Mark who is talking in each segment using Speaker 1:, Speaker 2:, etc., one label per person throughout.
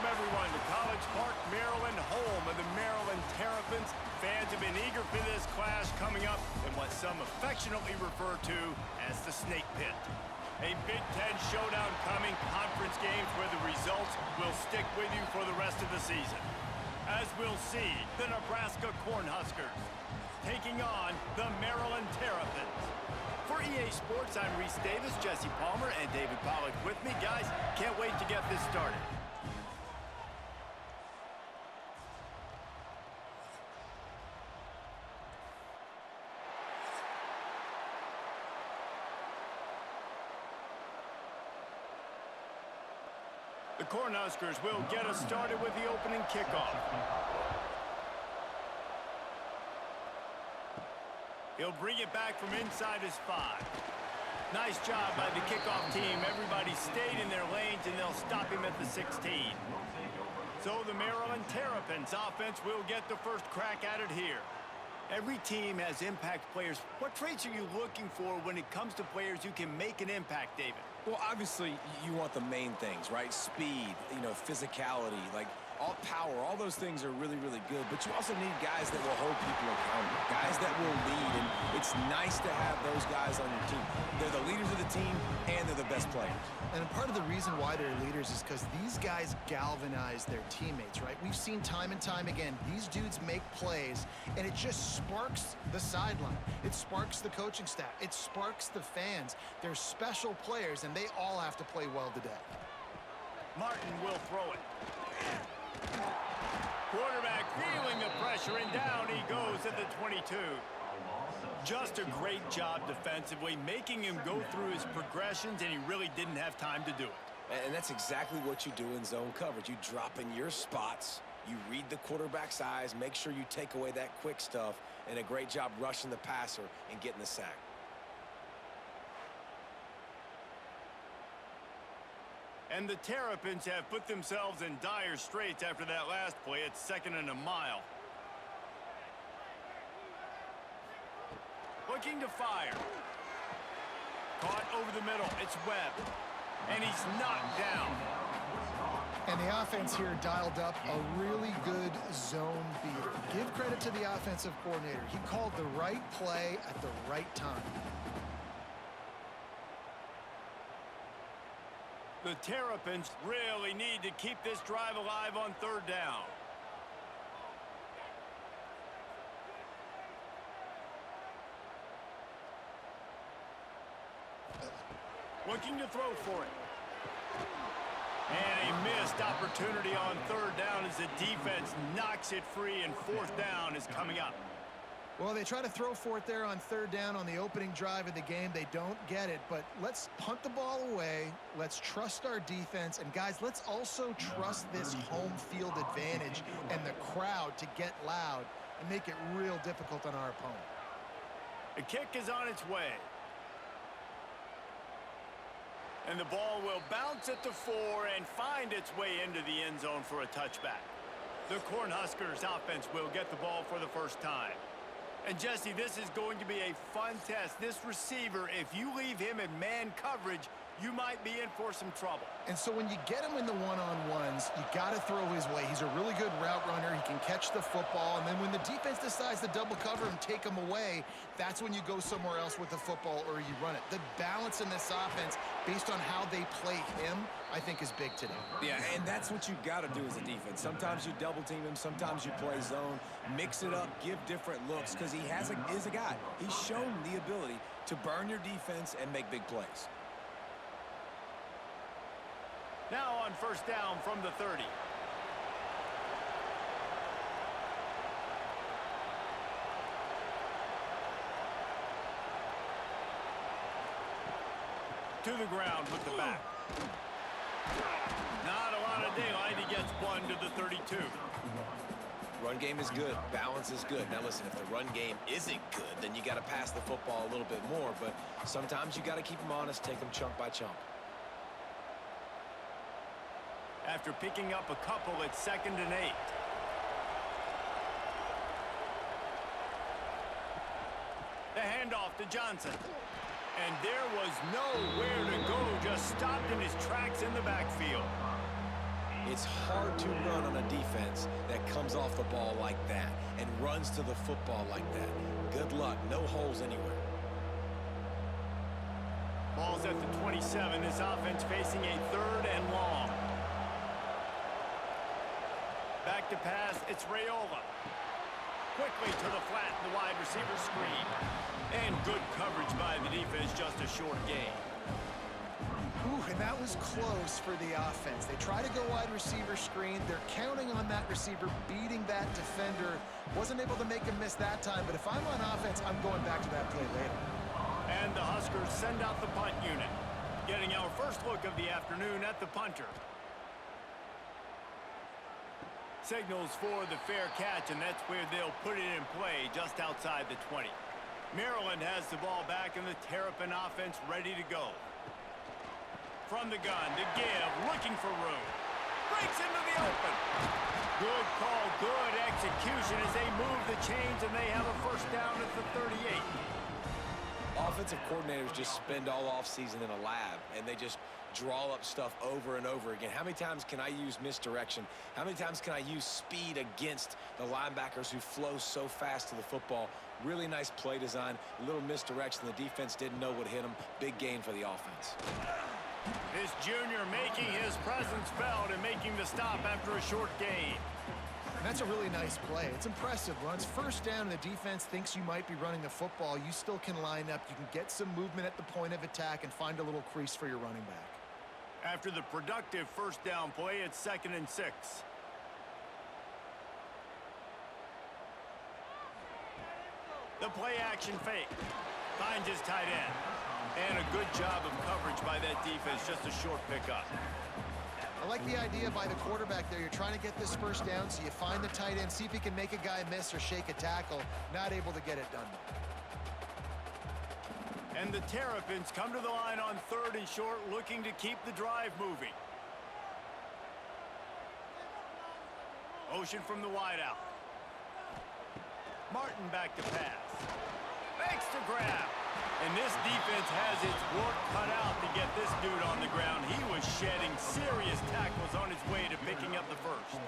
Speaker 1: Welcome, everyone, to College Park, Maryland, home of the Maryland Terrapins. Fans have been eager for this clash coming up in what some affectionately refer to as the Snake Pit. A Big Ten showdown coming, conference games where the results will stick with you for the rest of the season. As we'll see, the Nebraska Cornhuskers taking on the Maryland Terrapins. For EA Sports, I'm Reese Davis, Jesse Palmer, and David Pollack with me. Guys, can't wait to get this started. The Cornhuskers will get us started with the opening kickoff. He'll bring it back from inside his 5. Nice job by the kickoff team. Everybody stayed in their lanes, and they'll stop him at the 16. So the Maryland Terrapins offense will get the first crack at it here. Every team has impact players. What traits are you looking for when it comes to players who can make an impact, David?
Speaker 2: Well, obviously, you want the main things, right? Speed, physicality, like all power, all those things are really, really good. But you also need guys that will hold people accountable, guys that will lead. And it's nice to have those guys on your team. They're the leaders of the team, and they're the best players.
Speaker 3: And part of the reason why they're leaders is because these guys galvanize their teammates, right? We've seen time and time again, these dudes make plays, and it just sparks the sideline. It sparks the coaching staff. It sparks the fans. They're special players, and they all have to play well today.
Speaker 1: Martin will throw it. Quarterback feeling the pressure, and down he goes at the 22. Just a great job defensively, making him go through his progressions, and he really didn't have time to do it.
Speaker 2: And that's exactly what you do in zone coverage. You drop in your spots, you read the quarterback's eyes, make sure you take away that quick stuff, and a great job rushing the passer and getting the sack.
Speaker 1: And the Terrapins have put themselves in dire straits after that last play. It's 2nd and a mile. Looking to fire. Caught over the middle. It's Webb. And he's knocked down.
Speaker 3: And the offense here dialed up a really good zone beater. Give credit to the offensive coordinator. He called the right play at the right time.
Speaker 1: The Terrapins really need to keep this drive alive on 3rd down. Looking to throw for it. And a missed opportunity on 3rd down as the defense knocks it free, and 4th down is coming up.
Speaker 3: Well, they try to throw for it there on 3rd down on the opening drive of the game. They don't get it, but let's punt the ball away. Let's trust our defense. And, guys, let's also trust this home field advantage and the crowd to get loud and make it real difficult on our opponent.
Speaker 1: The kick is on its way. And the ball will bounce at the 4 and find its way into the end zone for a touchback. The Cornhuskers offense will get the ball for the first time. And, Jesse, this is going to be a fun test. This receiver, if you leave him in man coverage, you might be in for some trouble.
Speaker 3: And so when you get him in the one-on-ones, you got to throw his way. He's a really good route runner. He can catch the football. And then when the defense decides to double cover him, take him away, that's when you go somewhere else with the football or you run it. The balance in this offense, based on how they play him, I think is big today.
Speaker 2: Yeah, and that's what you got to do as a defense. Sometimes you double team him, sometimes you play zone, mix it up, give different looks, because he is a guy. He's shown the ability to burn your defense and make big plays.
Speaker 1: Now on 1st down from the 30. To the ground with the back. Not a lot of daylight. He gets one to the 32.
Speaker 2: Run game is good. Balance is good. Now, listen, if the run game isn't good, then you got to pass the football a little bit more. But sometimes you got to keep them honest, take them chunk by chunk.
Speaker 1: After picking up a couple, it's 2nd and 8. The handoff to Johnson. And there was nowhere to go, just stopped in his tracks in the backfield.
Speaker 2: It's hard to run on a defense that comes off the ball like that and runs to the football like that. Good luck. No holes anywhere.
Speaker 1: Ball's at the 27. This offense facing a 3rd and long. Back to pass. It's Raiola. Quickly to the flat, the wide receiver screen. And good coverage by the defense, just a short gain.
Speaker 3: Ooh, and that was close for the offense. They try to go wide receiver screen. They're counting on that receiver beating that defender. Wasn't able to make him miss that time, but if I'm on offense, I'm going back to that play later.
Speaker 1: And the Huskers send out the punt unit. Getting our first look of the afternoon at the punter. Signals for the fair catch, and that's where they'll put it in play, just outside the 20. Maryland has the ball back, and the Terrapin offense ready to go. From the gun, to give, looking for room. Breaks into the open. Good call, good execution as they move the chains, and they have a first down at the 38.
Speaker 2: Offensive coordinators just spend all offseason in a lab, and they just draw up stuff over and over again. How many times can I use misdirection? How many times can I use speed against the linebackers who flow so fast to the football? Really nice play design, a little misdirection. The defense didn't know what hit them. Big gain for the offense.
Speaker 1: This junior making his presence felt and making the stop after a short gain.
Speaker 3: That's a really nice play. It's impressive. Once first down and the defense thinks you might be running the football, you still can line up. You can get some movement at the point of attack and find a little crease for your running back.
Speaker 1: After the productive first down play, it's 2nd and 6. The play action fake. Finds his tight end. And a good job of coverage by that defense, just a short pickup.
Speaker 3: I like the idea by the quarterback there. You're trying to get this first down, so you find the tight end, see if he can make a guy miss or shake a tackle. Not able to get it done.
Speaker 1: And the Terrapins come to the line on 3rd and short, looking to keep the drive moving. Motion from the wideout. Martin back to pass. Makes the grab. And this defense has its work cut out to get this dude on the ground. He was shedding serious tackles on his way to picking up the first.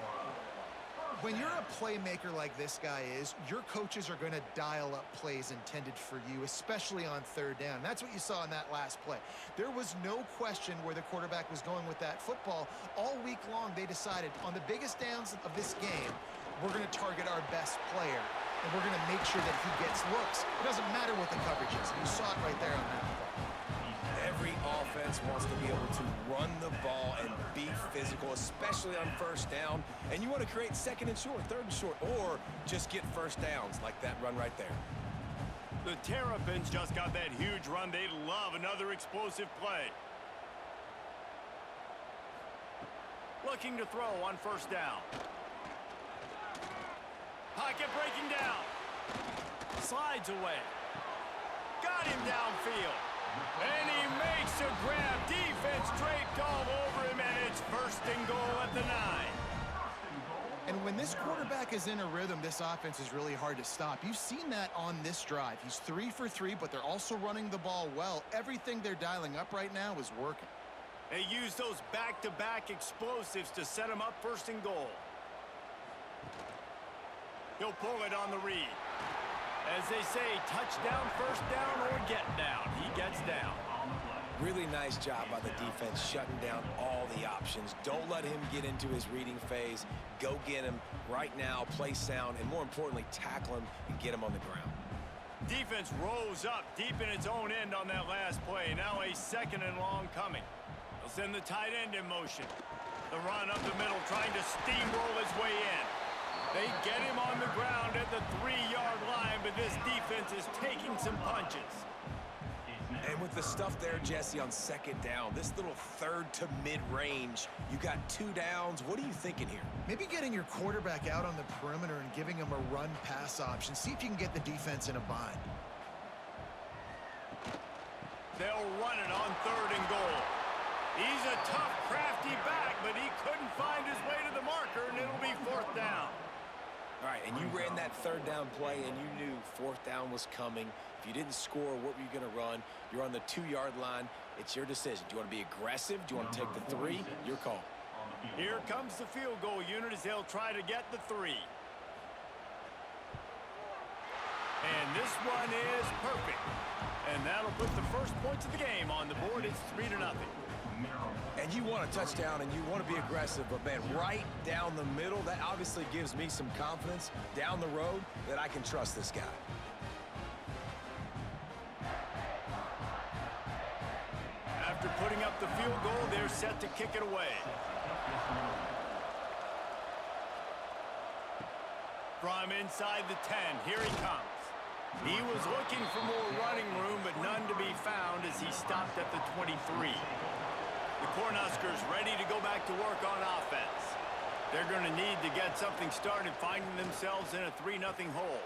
Speaker 3: When you're a playmaker like this guy is, your coaches are going to dial up plays intended for you, especially on 3rd down. That's what you saw in that last play. There was no question where the quarterback was going with that football. All week long, they decided on the biggest downs of this game, we're going to target our best player, and we're going to make sure that he gets looks. It doesn't matter what the coverage is. You saw it right there on that play.
Speaker 2: Every offense wants to be able to run the ball and be physical, especially on first down. And you want to create 2nd and short, 3rd and short, or just get first downs like that run right there.
Speaker 1: The Terrapins just got that huge run. They love another explosive play. Looking to throw on first down. Pocket breaking down. Slides away. Got him downfield. And he makes a grab. Defense draped all over him, and it's 1st and goal at the 9.
Speaker 3: And when this quarterback is in a rhythm, this offense is really hard to stop. You've seen that on this drive. He's 3 for 3, but they're also running the ball well. Everything they're dialing up right now is working.
Speaker 1: They use those back-to-back explosives to set him up 1st and goal. He'll pull it on the read. As they say, touchdown, first down, or get down. He gets down.
Speaker 2: Really nice job by the defense shutting down all the options. Don't let him get into his reading phase. Go get him right now, play sound, and more importantly, tackle him and get him on the ground.
Speaker 1: Defense rose up deep in its own end on that last play. Now a 2nd and long coming. They'll send the tight end in motion. The run up the middle, trying to steamroll his way in. They get him on the ground at the 3-yard line, but this defense is taking some punches.
Speaker 2: And with the stuff there, Jesse, on 2nd down, this little 3rd to mid-range, you got 2 downs. What are you thinking here?
Speaker 3: Maybe getting your quarterback out on the perimeter and giving him a run-pass option. See if you can get the defense in a bind.
Speaker 1: They'll run it on 3rd and goal. He's a tough, crafty back, but he couldn't find his way to the marker, and it'll be 4th down.
Speaker 2: All right, and you ran that 3rd down play, and you knew 4th down was coming. If you didn't score, what were you going to run? You're on the 2-yard line. It's your decision. Do you want to be aggressive? Do you want to take the 3? Your call.
Speaker 1: Here comes the field goal unit as they'll try to get the 3. And this one is perfect. And that'll put the first points of the game on the board. It's 3-0.
Speaker 2: And you want a touchdown and you want to be aggressive, but man, right down the middle, that obviously gives me some confidence down the road that I can trust this guy.
Speaker 1: After putting up the field goal, they're set to kick it away. From inside the 10, here he comes. He was looking for more running room, but none to be found as he stopped at the 23. The Cornhuskers ready to go back to work on offense. They're going to need to get something started, finding themselves in a 3-0 hole.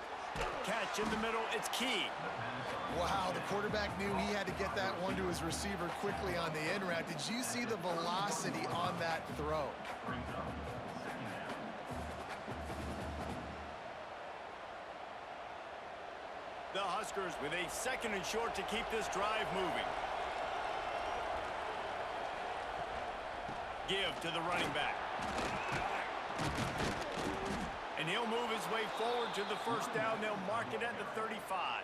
Speaker 1: Catch in the middle, it's key.
Speaker 3: Wow, the quarterback knew he had to get that one to his receiver quickly on the in route. Did you see the velocity on that throw?
Speaker 1: The Huskers with a 2nd and short to keep this drive moving. Give to the running back. And he'll move his way forward to the first down. They'll mark it at the 35.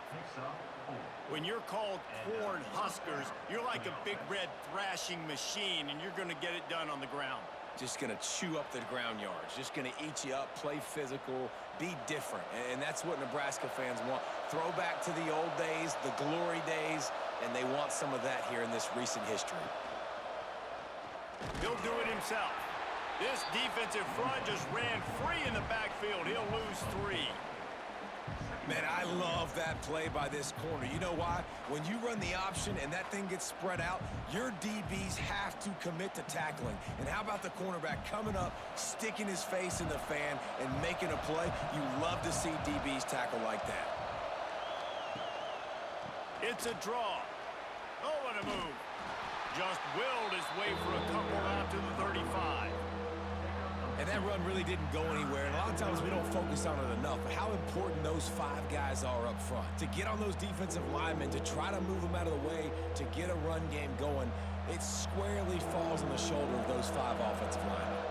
Speaker 1: When you're called Cornhuskers, you're like a big red thrashing machine, and you're going to get it done on the ground.
Speaker 2: Just going to chew up the ground yards. Just going to eat you up, play physical, be different. And that's what Nebraska fans want. Throw back to the old days, the glory days, and they want some of that here in this recent history.
Speaker 1: He'll do it himself. This defensive front just ran free in the backfield. He'll lose 3.
Speaker 2: Man, I love that play by this corner. You know why? When you run the option and that thing gets spread out, your DBs have to commit to tackling. And how about the cornerback coming up, sticking his face in the fan, and making a play? You love to see DBs tackle like that.
Speaker 1: It's a draw. Oh, what a move. Just willed his way for a couple out to the 35.
Speaker 2: And that run really didn't go anywhere. And a lot of times we don't focus on it enough. But how important those 5 guys are up front. To get on those defensive linemen, to try to move them out of the way, to get a run game going, it squarely falls on the shoulder of those 5 offensive linemen.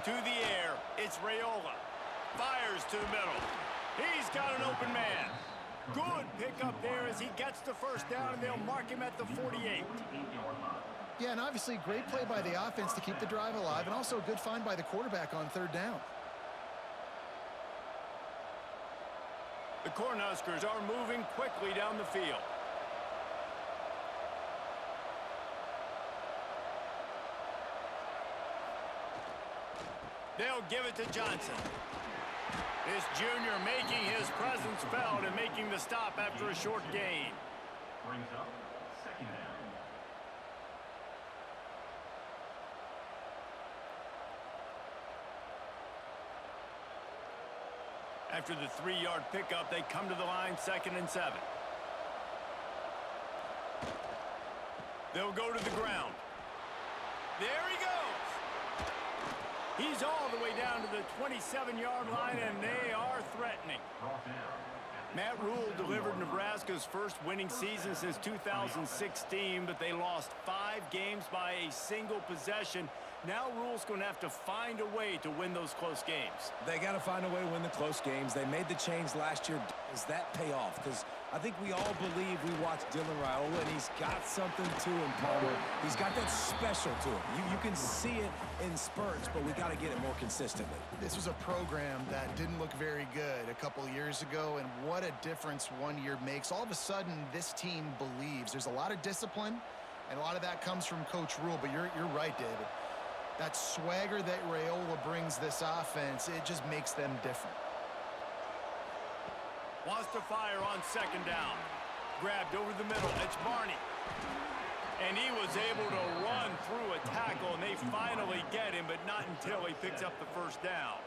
Speaker 1: To the air, it's Raiola. Fires to the middle. He's got an open man. Good pickup there as he gets the first down, and they'll mark him at the 48.
Speaker 3: Yeah, and obviously great play by the offense to keep the drive alive, and also a good find by the quarterback on 3rd down.
Speaker 1: The Cornhuskers are moving quickly down the field. They'll give it to Johnson. This junior making his presence felt and making the stop after a short gain.
Speaker 4: Brings up 2nd down.
Speaker 1: After the 3-yard pickup, they come to the line, 2nd and 7. They'll go to the ground. There he goes. He's all the way down to the 27-yard line, and they are threatening. Matt Rule delivered Nebraska's first winning season since 2016, but they lost 5 games by a single possession. Now Rule's going to have to find a way to win those close games.
Speaker 2: They got to find a way to win the close games. They made the change last year. Does that pay off? Because I think we all believe we watched Dylan Raiola, and he's got something to him, Palmer. He's got that special to him. You can see it in spurts, but we got to get it more consistently.
Speaker 3: This was a program that didn't look very good a couple years ago, and what a difference 1 year makes. All of a sudden, this team believes. There's a lot of discipline, and a lot of that comes from Coach Rule, but you're right, David. That swagger that Raiola brings this offense, it just makes them different.
Speaker 1: Wants to fire on 2nd down. Grabbed over the middle. It's Barney. And he was able to run through a tackle, and they finally get him, but not until he picks up the first down.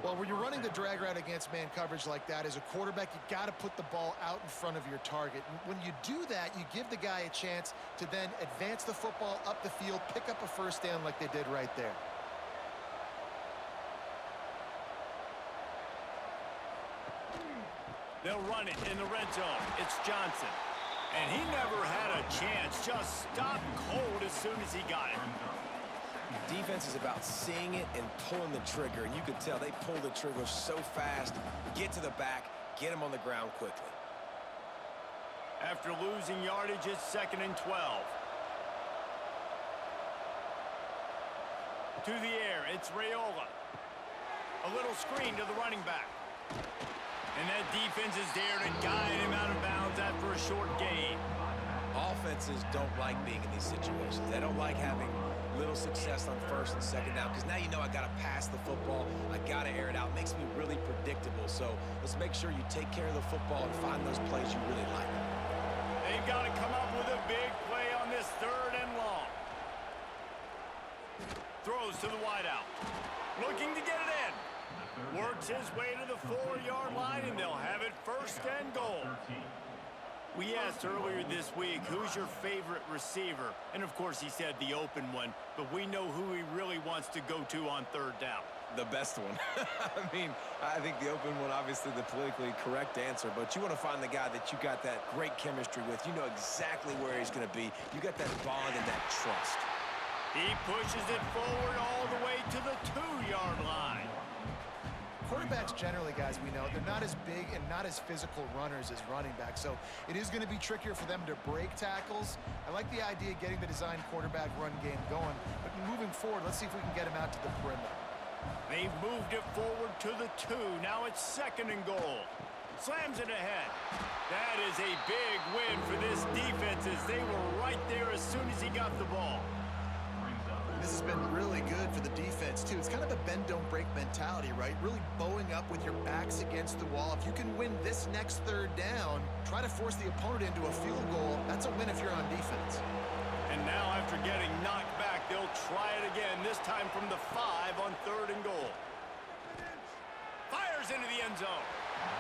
Speaker 3: Well, when you're running the drag route against man coverage like that, as a quarterback, you got to put the ball out in front of your target. And when you do that, you give the guy a chance to then advance the football up the field, pick up a first down like they did right there.
Speaker 1: They'll run it in the red zone. It's Johnson. And he never had a chance. Just stopped cold as soon as he got it.
Speaker 2: Defense is about seeing it and pulling the trigger, and you can tell they pull the trigger so fast, get to the back, get him on the ground quickly.
Speaker 1: After losing yardage, it's 2nd and 12. To the air, it's Raiola. A little screen to the running back. And that defense is there to guide him out of bounds after a short gain.
Speaker 2: Offenses don't like being in these situations. They don't like having little success on 1st and 2nd down, because now you know I got to pass the football. I got to air it out. It makes me really predictable. So let's make sure you take care of the football and find those plays you really like.
Speaker 1: They've got to come up with a big play on this 3rd and long. Throws to the wideout. Looking to get it in. Works his way to the 4-yard line, and they'll have it 1st and goal. We asked earlier this week, who's your favorite receiver? And, of course, he said the open one, but we know who he really wants to go to on 3rd down.
Speaker 2: The best one. I think the open one, obviously the politically correct answer, but you want to find the guy that you got that great chemistry with. You know exactly where he's going to be. You got that bond and that trust.
Speaker 1: He pushes it forward all the way to the 2-yard line.
Speaker 3: Quarterbacks generally, guys, we know, they're not as big and not as physical runners as running backs, so it is going to be trickier for them to break tackles. I like the idea of getting the design quarterback run game going, but moving forward, let's see if we can get him out to the perimeter.
Speaker 1: They've moved it forward to the 2. Now it's 2nd and goal. Slams it ahead. That is a big win for this defense, as they were right there as soon as he got the ball.
Speaker 3: This has been really good for the defense, too. It's kind of a bend-don't-break mentality, right? Really bowing up with your backs against the wall. If you can win this next 3rd down, try to force the opponent into a field goal. That's a win if you're on defense.
Speaker 1: And now, after getting knocked back, they'll try it again, this time from the 5 on 3rd and goal. Fires into the end zone.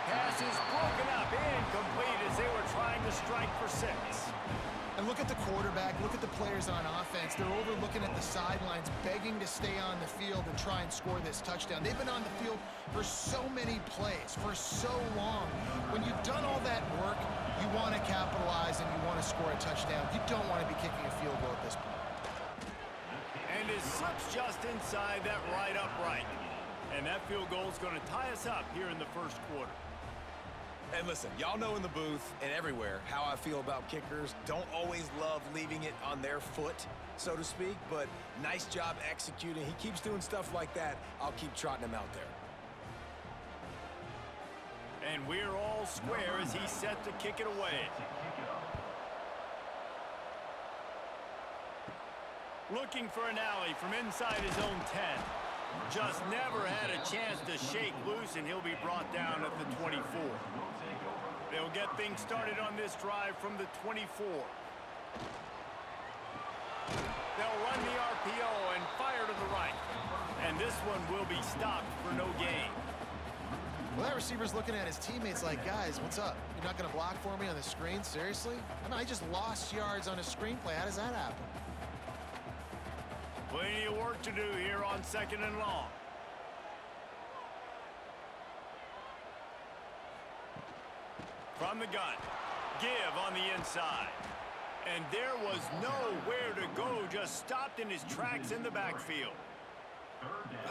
Speaker 1: Pass is broken up, incomplete, as they were trying to strike for 6.
Speaker 3: And look at the quarterback, look at the players on offense. They're overlooking at the sidelines, begging to stay on the field and try and score this touchdown. They've been on the field for so many plays, for so long. When you've done all that work, you want to capitalize and you want to score a touchdown. You don't want to be kicking a field goal at this point.
Speaker 1: And it slips just inside that right upright. And that field goal is going to tie us up here in the 1st quarter.
Speaker 2: And listen, y'all know in the booth and everywhere how I feel about kickers. Don't always love leaving it on their foot, so to speak, but nice job executing. He keeps doing stuff like that. I'll keep trotting him out there.
Speaker 1: And we're all square as he's set to kick it away. Looking for an alley from inside his own 10. Just never had a chance to shake loose, and he'll be brought down at the 24. They'll get things started on this drive from the 24. They'll run the RPO and fire to the right. And this one will be stopped for no gain.
Speaker 3: Well, that receiver's looking at his teammates like, guys, what's up? You're not going to block for me on the screen? Seriously? I mean, I just lost yards on a screenplay. How does that happen?
Speaker 1: Plenty of work to do here on 2nd and long. From the gun. Give on the inside. And there was nowhere to go. Just stopped in his tracks in the backfield.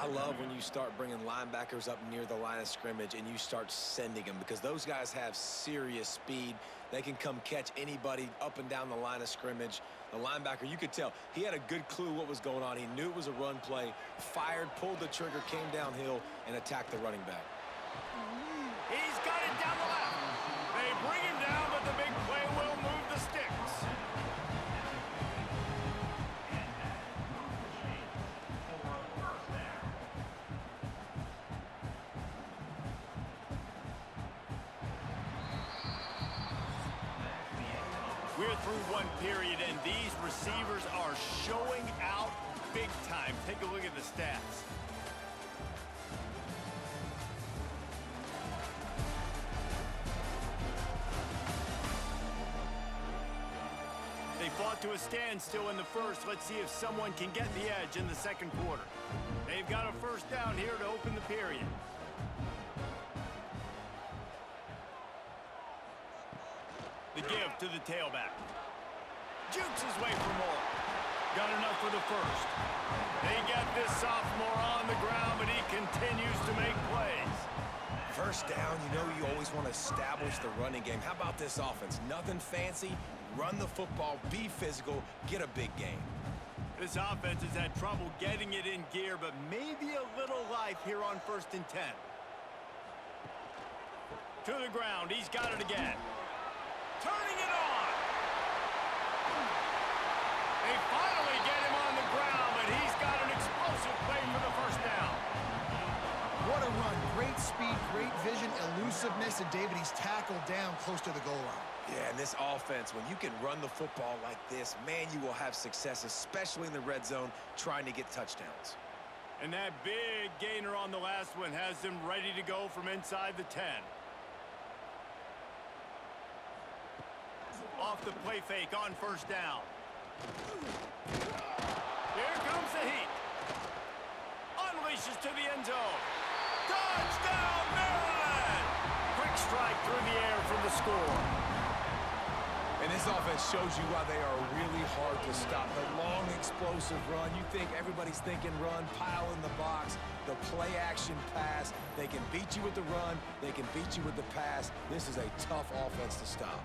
Speaker 2: I love when you start bringing linebackers up near the line of scrimmage and you start sending them, because those guys have serious speed. They can come catch anybody up and down the line of scrimmage. The linebacker, you could tell, he had a good clue what was going on. He knew it was a run play, fired, pulled the trigger, came downhill, and attacked the running back.
Speaker 1: He's got it down the left. They bring him down, but the big play will move the sticks. We're through one period, and these receivers are showing out big time. Take a look at the stats. They fought to a standstill in the first. Let's see if someone can get the edge in the 2nd quarter. They've got a 1st down here to open the period. The give to the tailback. Jukes his way for more. Got enough for the first. They get this sophomore on the ground, but he continues to make plays.
Speaker 2: First down, you know you always want to establish the running game. How about this offense? Nothing fancy. Run the football, be physical, get a big gain.
Speaker 1: This offense has had trouble getting it in gear, but maybe a little life here on 1st and 10. To the ground, he's got it again. Turning it on. They finally get him on the ground, but he's got an explosive play for the first down.
Speaker 3: What a run. Great speed, great vision, elusiveness, and David, he's tackled down close to the goal line.
Speaker 2: Yeah, and this offense, when you can run the football like this, man, you will have success, especially in the red zone, trying to get touchdowns.
Speaker 1: And that big gainer on the last one has them ready to go from inside the 10. Off the play fake on 1st down. Here comes the heat. Unleashes to the end zone. Touchdown, Maryland! Quick strike through the air for the score.
Speaker 2: And this offense shows you why they are really hard to stop. The long, explosive run. You think everybody's thinking run, pile in the box. The play-action pass. They can beat you with the run. They can beat you with the pass. This is a tough offense to stop.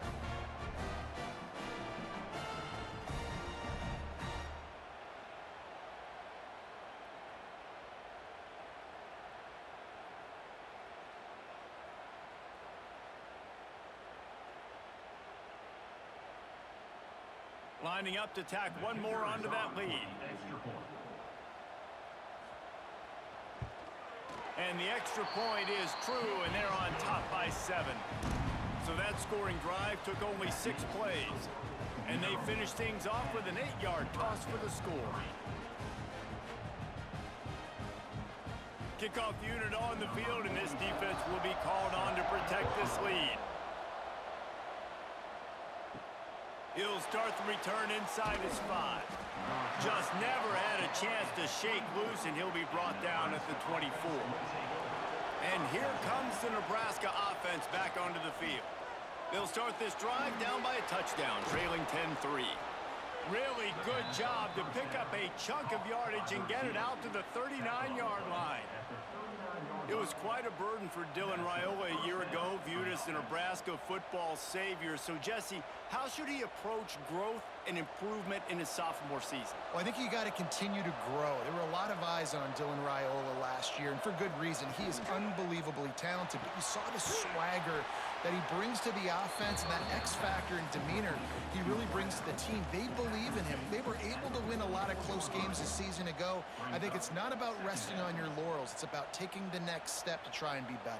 Speaker 1: Lining up to tack one more onto that lead. And the extra point is true, and they're on top by 7. So that scoring drive took only 6 plays. And they finished things off with an 8-yard toss for the score. Kickoff unit on the field, and this defense will be called on to protect this lead. He'll start the return inside his 5. Just never had a chance to shake loose, and he'll be brought down at the 24. And here comes the Nebraska offense back onto the field. They'll start this drive down by a touchdown, trailing 10-3. Really good job to pick up a chunk of yardage and get it out to the 39-yard line. It was quite a burden for Dylan Raiola a year ago, viewed as the Nebraska football savior. So, Jesse, how should he approach growth and improvement in his sophomore season?
Speaker 3: Well, I think you got to continue to grow. There were a lot of eyes on Dylan Raiola last year, and for good reason. He is unbelievably talented, but you saw the swagger that he brings to the offense and that X factor and demeanor he really brings to the team. They believe in him. They were able to win a lot of close games a season ago. I think it's not about resting on your laurels. It's about taking the next step to try and be better.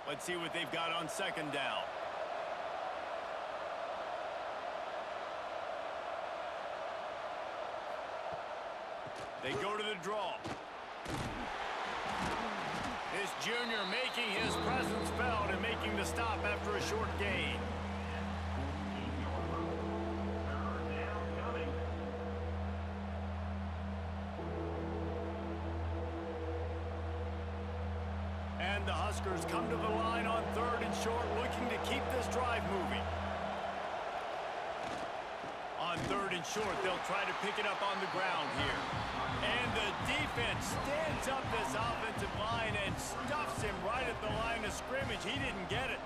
Speaker 1: Let's see what they've got on 2nd down. They go to the draw. This junior making his presence felt and making the stop after a short gain. And the Huskers come to the line on 3rd and short, looking to keep this drive moving. On 3rd and short, they'll try to pick it up on the ground here. And the defense stands up this offensive line and stuffs him right at the line of scrimmage. He didn't get it.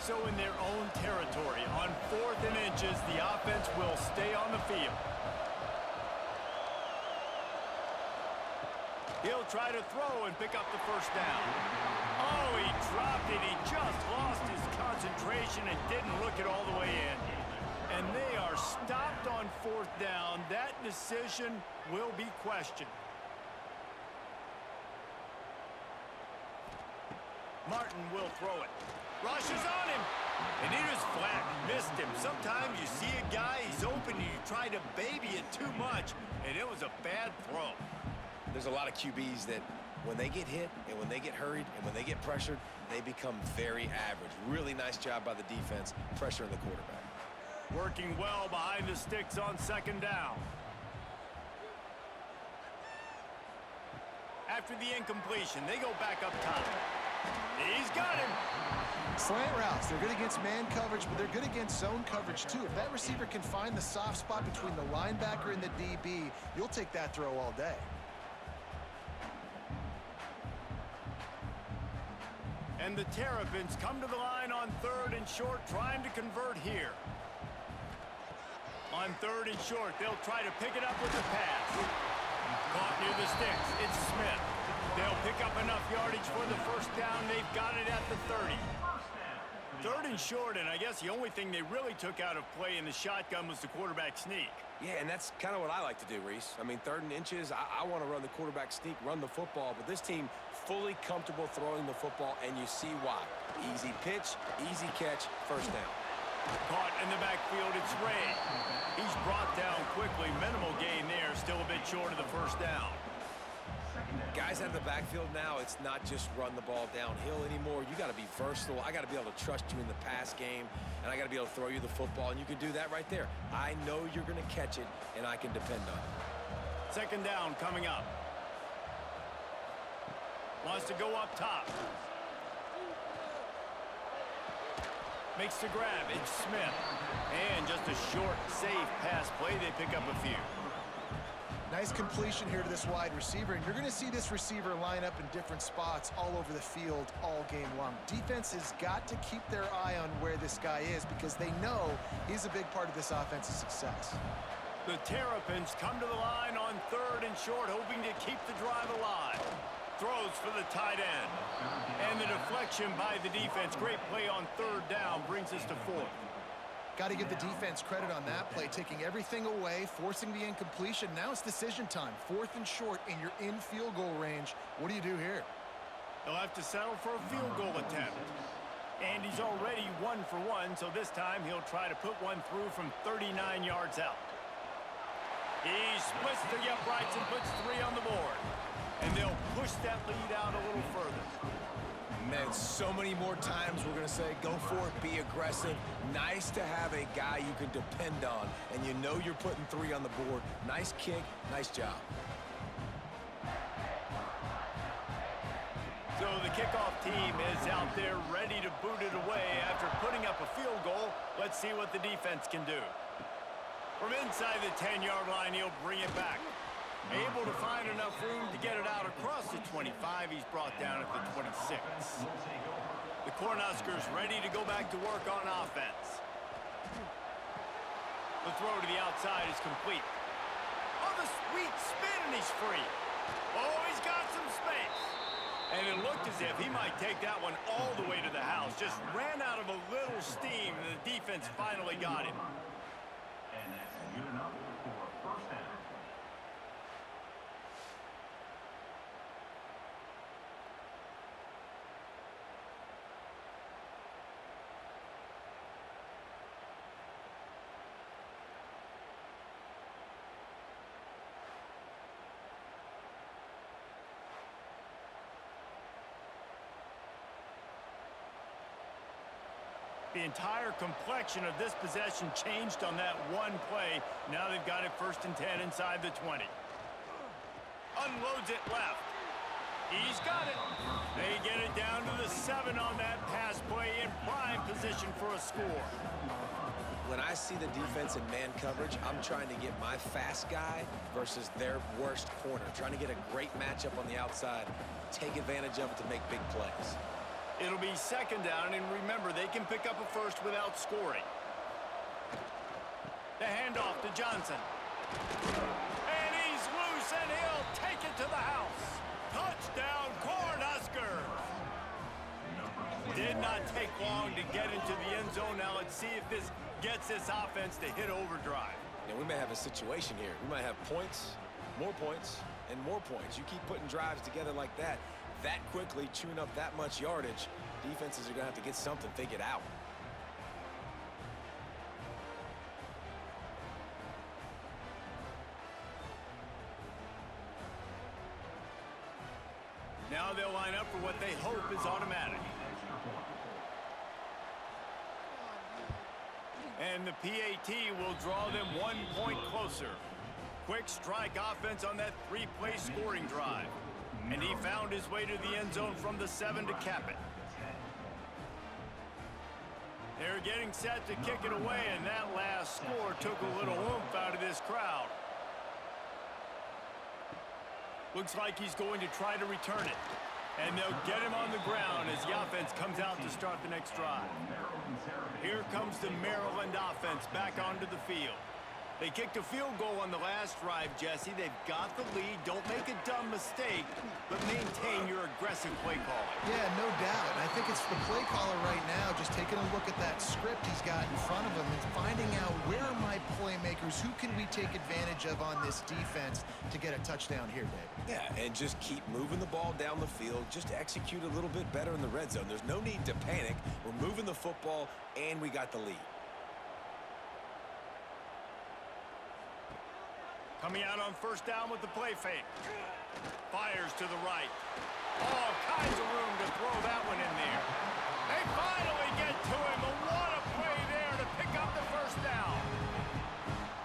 Speaker 1: So in their own territory, on 4th and inches, the offense will stay on the field. He'll try to throw and pick up the first down. Oh, he dropped it. He just lost his concentration and didn't look it all the way in. And they are stopped on 4th down. That decision will be questioned. Martin will throw it. Rushes on him. And he just flat missed him. Sometimes you see a guy, he's open, and you try to baby it too much, and it was a bad throw.
Speaker 2: There's a lot of QBs that when they get hit and when they get hurried and when they get pressured, they become very average. Really nice job by the defense, pressuring the quarterback.
Speaker 1: Working well behind the sticks on 2nd down. after the incompletion. They go back up top. He's got him.
Speaker 3: Slant routes, they're good against man coverage, but they're good against zone coverage too. If that receiver can find the soft spot between the linebacker and the DB, you'll take that throw all day.
Speaker 1: And the Terrapins come to the line on 3rd and short, trying to convert here. On 3rd and short, they'll try to pick it up with the pass. Caught near the sticks. It's Smith. They'll pick up enough yardage for the first down. They've got it at the 30. 3rd and short, and I guess the only thing they really took out of play in the shotgun was the quarterback sneak.
Speaker 2: Yeah, and that's kind of what I like to do, Reese. I mean, 3rd and inches, I want to run the quarterback sneak, run the football, but this team fully comfortable throwing the football, and you see why. Easy pitch, easy catch, first down.
Speaker 1: Caught in the backfield, it's Ray. He's brought down quickly. Minimal gain there, still a bit short of the first down.
Speaker 2: Guys out of the backfield now, it's not just run the ball downhill anymore. You got to be versatile. I got to be able to trust you in the pass game, and I got to be able to throw you the football, and you can do that right there. I know you're going to catch it, and I can depend on it.
Speaker 1: 2nd down coming up. Wants to go up top. Makes the grab. It's Smith. And just a short, safe pass play. They pick up a few.
Speaker 3: Nice completion here to this wide receiver, and you're going to see this receiver line up in different spots all over the field all game long. Defense has got to keep their eye on where this guy is because they know he's a big part of this offense's success.
Speaker 1: The Terrapins come to the line on 3rd and short, hoping to keep the drive alive. Throws for the tight end. And the deflection by the defense. Great play on 3rd down brings us to 4th.
Speaker 3: Got to give the defense credit on that play, taking everything away, forcing the incompletion. Now it's decision time. 4th and short, and you're in field goal range. What do you do here?
Speaker 1: They'll have to settle for a field goal attempt. And he's already 1 for 1, so this time he'll try to put one through from 39 yards out. He splits the uprights and puts 3 on the board. And they'll push that lead out a little further.
Speaker 2: Man, so many more times we're going to say, go for it, be aggressive. Nice to have a guy you can depend on, and you know you're putting 3 on the board. Nice kick, nice job.
Speaker 1: So the kickoff team is out there ready to boot it away after putting up a field goal. Let's see what the defense can do. From inside the 10-yard line, he'll bring it back. Able to find enough room to get it out across the 25. He's brought down at the 26. The Cornhuskers ready to go back to work on offense. The throw to the outside is complete. Oh, the sweet spin, and he's free. Oh, he's got some space. And it looked as if he might take that one all the way to the house. Just ran out of a little steam, and the defense finally got him.
Speaker 4: And that's good enough for first down.
Speaker 1: The entire complexion of this possession changed on that one play. Now they've got it 1st and 10 inside the 20. Unloads it left. He's got it. They get it down to the 7 on that pass play in prime position for a score.
Speaker 2: When I see the defense in man coverage, I'm trying to get my fast guy versus their worst corner. Trying to get a great matchup on the outside, take advantage of it to make big plays.
Speaker 1: It'll be 2nd down, and remember, they can pick up a first without scoring. The handoff to Johnson. And he's loose, and he'll take it to the house. Touchdown, Cornhuskers! Did not take long to get into the end zone. Now let's see if this gets this offense to hit overdrive.
Speaker 2: Yeah, we may have a situation here. We might have points, and more points. You keep putting drives together like that quickly, chewing up that much yardage, defenses are going to have to get something figured out.
Speaker 1: Now they'll line up for what they hope is automatic. And the PAT will draw them 1 point closer. Quick strike offense on that 3-play scoring drive. And he found his way to the end zone from the 7 to cap it. They're getting set to kick it away, and that last score took a little oomph out of this crowd. Looks like he's going to try to return it. And they'll get him on the ground as the offense comes out to start the next drive. Here comes the Maryland offense back onto the field. They kicked a field goal on the last drive, Jesse. They've got the lead. Don't make a dumb mistake, but maintain your aggressive play calling.
Speaker 3: Yeah, no doubt. And I think it's the play caller right now just taking a look at that script he's got in front of him and finding out where are my playmakers, who can we take advantage of on this defense to get a touchdown here, Dave.
Speaker 2: Yeah, and just keep moving the ball down the field. Just execute a little bit better in the red zone. There's no need to panic. We're moving the football, and we got the lead.
Speaker 1: Coming out on first down with the play fake. Fires to the right. All kinds of room to throw that one in there. They finally get to him. But what a play there to pick up the first down.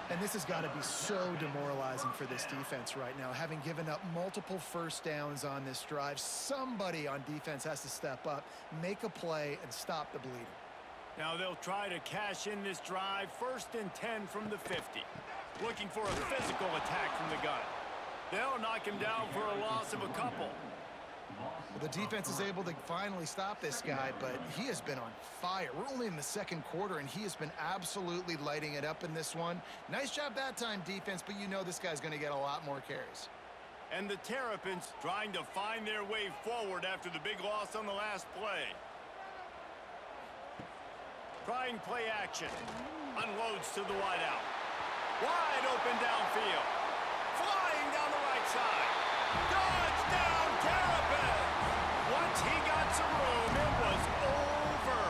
Speaker 3: And this has got to be so demoralizing for this defense right now. Having given up multiple first downs on this drive, somebody on defense has to step up, make a play, and stop the bleeding.
Speaker 1: Now they'll try to cash in this drive. 1st and 10 from the 50. Looking for a physical attack from the gun. They'll knock him down for a loss of a couple.
Speaker 3: Well, the defense is able to finally stop this guy, but he has been on fire. We're only in the 2nd quarter, and he has been absolutely lighting it up in this one. Nice job that time, defense, but you know this guy's going to get a lot more carries.
Speaker 1: And the Terrapins trying to find their way forward after the big loss on the last play. Trying play action. Unloads to the wideout. Wide open downfield. Flying down the right side. Touchdown Terrapins! Once he got some room, it was over.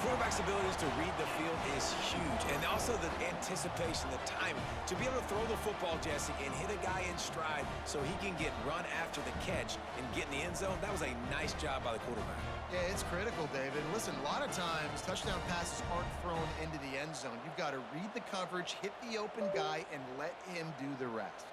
Speaker 2: Quarterback's abilities to read the field is huge. And also the anticipation, the timing. To be able to throw the football, Jesse, and hit a guy in stride so he can get run after the catch and get in the end zone, that was a nice job by the quarterback.
Speaker 3: Yeah, it's critical, David. Listen, a lot of times touchdown passes aren't thrown into the end zone. You've got to read the coverage, hit the open guy, and let him do the rest.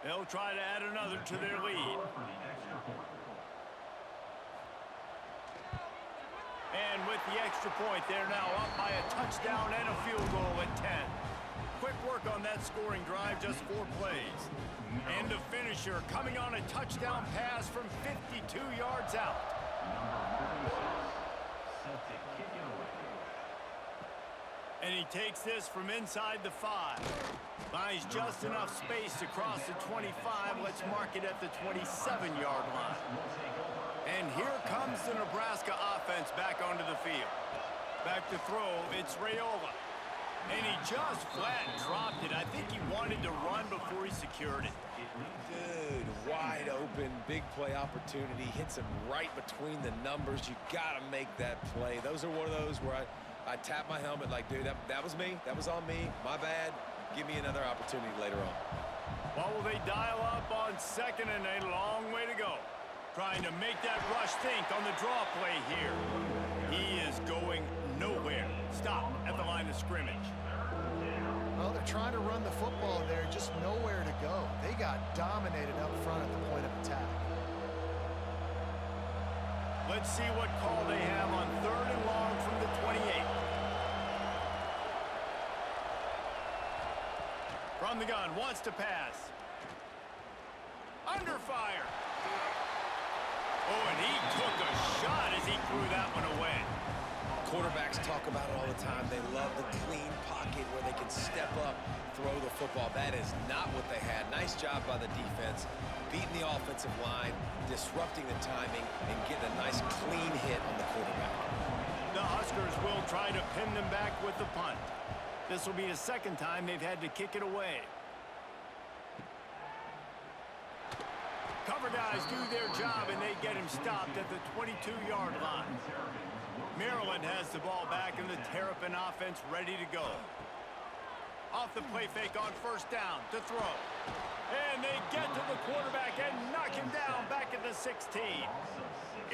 Speaker 1: They'll try to add another to their lead. And with the extra point, they're now up by a touchdown and a field goal at 10. Quick work on that scoring drive, just 4 plays. And the finisher coming on a touchdown pass from 52 yards out. And he takes this from inside the 5. Finds just enough space to cross the 25. Let's mark it at the 27-yard line. And here comes the Nebraska offense back onto the field. Back to throw, it's Raiola. And he just flat dropped it. I think he wanted to run before he secured it.
Speaker 2: Dude, wide open, big play opportunity. Hits him right between the numbers. You got to make that play. Those are one of those where I tap my helmet like, dude, that was me. That was on me. My bad. Give me another opportunity later on.
Speaker 1: Well, will they dial up on 2nd and a long way to go? Trying to make that rush think on the draw play here. He is going nowhere. Stop at the line of scrimmage.
Speaker 3: Well, they're trying to run the football there, just nowhere to go. They got dominated up front at the point of attack.
Speaker 1: Let's see what call they have on 3rd and long from the 28. From the gun, wants to pass. Under fire. Oh, and he took a shot as he threw that one away.
Speaker 2: Quarterbacks talk about it all the time. They love the clean pocket where they can step up, throw the football. That is not what they had. Nice job by the defense, beating the offensive line, disrupting the timing, and getting a nice clean hit on the quarterback.
Speaker 1: The Huskers will try to pin them back with the punt. This will be the 2nd time they've had to kick it away. Cover guys do their job, and they get him stopped at the 22-yard line. Maryland has the ball back, and the Terrapin offense ready to go. Off the play fake on 1st down to throw. And they get to the quarterback and knock him down back at the 16.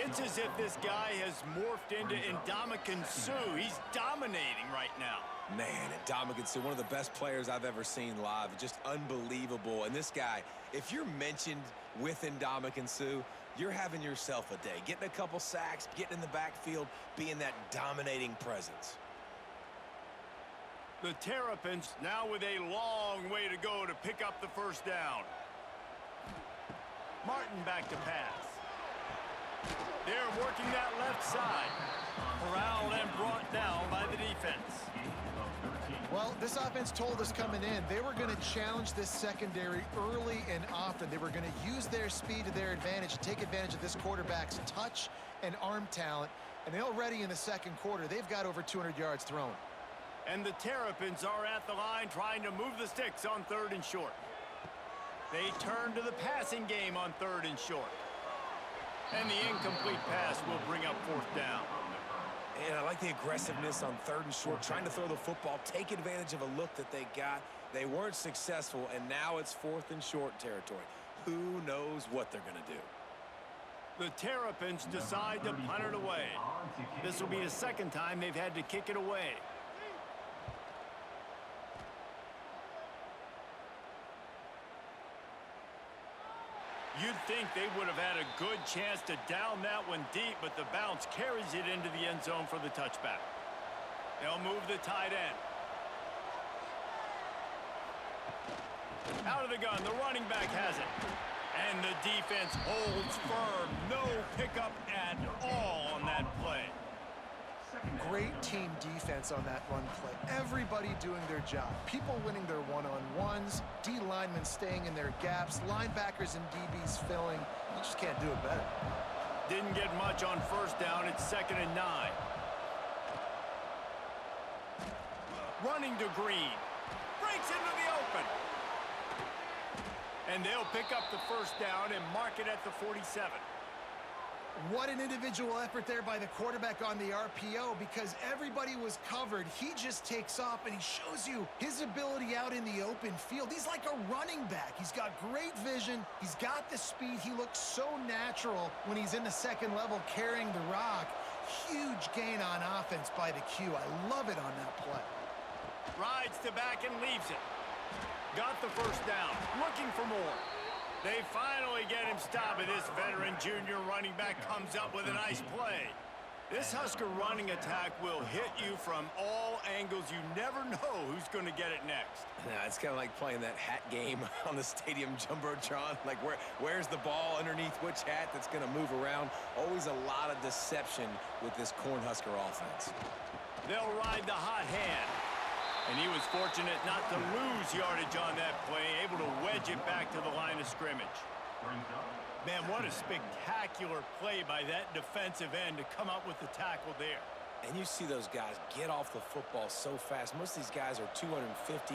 Speaker 1: It's as if this guy has morphed into Ndamukong Suh. He's dominating right now.
Speaker 2: Man, Ndamukong Suh, one of the best players I've ever seen live. Just unbelievable. And this guy, if you're mentioned with Ndamukong Suh, you're having yourself a day. Getting a couple sacks, getting in the backfield, being that dominating presence.
Speaker 1: The Terrapins now with a long way to go to pick up the first down. Martin back to pass. They're working that left side. Corralled and brought down by the defense.
Speaker 3: Well, this offense told us coming in they were going to challenge this secondary early and often. They were going to use their speed to their advantage and take advantage of this quarterback's touch and arm talent. And already in the second quarter, they've got over 200 yards thrown.
Speaker 1: And the Terrapins are at the line trying to move the sticks on 3rd and short. They turn to the passing game on 3rd and short. And the incomplete pass will bring up 4th down.
Speaker 2: And I like the aggressiveness on 3rd and short, trying to throw the football, take advantage of a look that they got. They weren't successful, and now it's 4th and short territory. Who knows what they're going to do?
Speaker 1: The Terrapins decide to punt it away. This will be the second time they've had to kick it away. You'd think they would have had a good chance to down that one deep, but the bounce carries it into the end zone for the touchback. They'll move the tight end. Out of the gun, the running back has it. And the defense holds firm. No pickup at all on that play.
Speaker 3: Great team defense on that run play. Everybody doing their job. People winning their one-on-ones, D linemen staying in their gaps, linebackers and DBs filling. You just can't do it better.
Speaker 1: Didn't get much on 1st down. It's 2nd and 9. Running to Green. Breaks into the open. And they'll pick up the 1st down and mark it at the 47.
Speaker 3: What an individual effort there by the quarterback on the RPO, because everybody was covered. He just takes off, and he shows you his ability out in the open field. He's like a running back. He's got great vision. He's got the speed. He looks so natural when he's in the second level carrying the rock. Huge gain on offense by the Q. I love it on that play.
Speaker 1: Rides to back and leaves it. Got the 1st down. Looking for more. They finally get him stopped, and this veteran junior running back comes up with a nice play. This Husker running attack will hit you from all angles. You never know who's going to get it next.
Speaker 2: Yeah, it's kind of like playing that hat game on the stadium jumbotron. Like, where's the ball underneath which hat that's going to move around? Always a lot of deception with this Cornhusker offense.
Speaker 1: They'll ride the hot hand. And he was fortunate not to lose yardage on that play, able to wedge it back to the line of scrimmage. Man, what a spectacular play by that defensive end to come up with the tackle there.
Speaker 2: And you see those guys get off the football so fast. Most of these guys are 250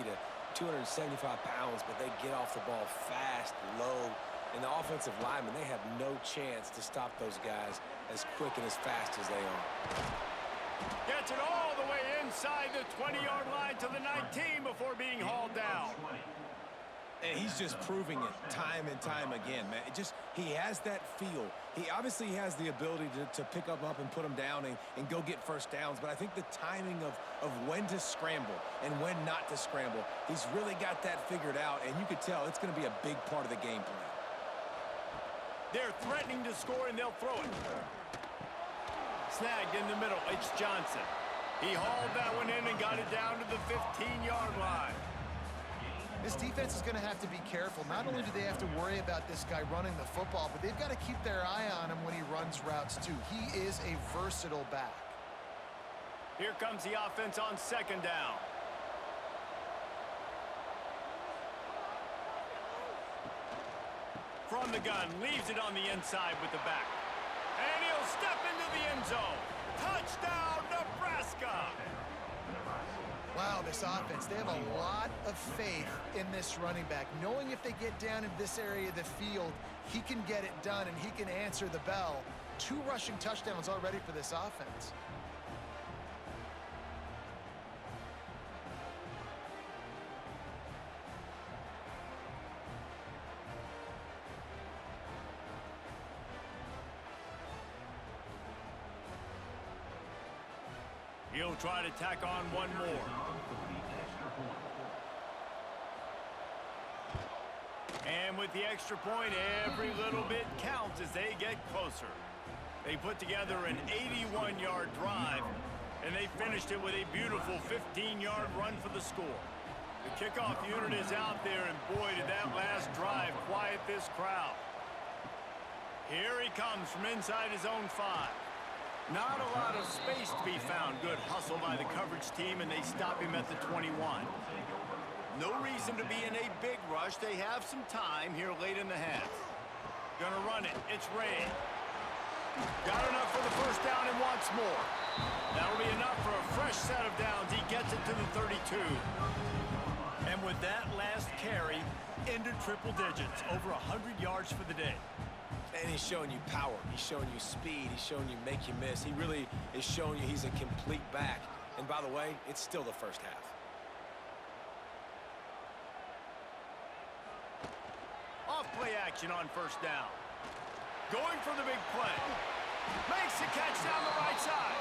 Speaker 2: to 275 pounds, but they get off the ball fast, low. And the offensive linemen, they have no chance to stop those guys as quick and as fast as they are.
Speaker 1: Gets it all the way inside the 20-yard line to the 19 before being hauled down.
Speaker 2: And he's just proving it time and time again, man. He has that feel. He obviously has the ability to pick up and put them down and go get 1st downs, but I think the timing of when to scramble and when not to scramble, he's really got that figured out, and you could tell it's going to be a big part of the game plan.
Speaker 1: They're threatening to score, and they'll throw it. Snagged in the middle. It's Johnson. He hauled that one in and got it down to the 15-yard line.
Speaker 3: This defense is going to have to be careful. Not only do they have to worry about this guy running the football, but they've got to keep their eye on him when he runs routes too. He is a versatile back.
Speaker 1: Here comes the offense on 2nd down. From the gun, leaves it on the inside with the back. And he'll step into the end zone. Touchdown, Nebraska!
Speaker 3: Wow, this offense, they have a lot of faith in this running back, knowing if they get down in this area of the field, he can get it done and he can answer the bell. 2 rushing touchdowns already for this offense.
Speaker 1: He'll try to tack on one more. And with the extra point, every little bit counts as they get closer. They put together an 81-yard drive, and they finished it with a beautiful 15-yard run for the score. The kickoff unit is out there, and boy, did that last drive quiet this crowd. Here he comes from inside his own 5. Not a lot of space to be found. Good hustle by the coverage team, and they stop him at the 21. No reason to be in a big rush. They have some time here late in the half. Gonna run it. It's Ray. Got enough for the first down and wants more. That'll be enough for a fresh set of downs. He gets it to the 32. And with that last carry, into triple digits. Over 100 yards for the day.
Speaker 2: And he's showing you power. He's showing you speed. He's showing you make you miss. He really is showing you he's a complete back. And by the way, it's still the first half.
Speaker 1: Off-play action on first down. Going for the big play. Makes the catch down the right side.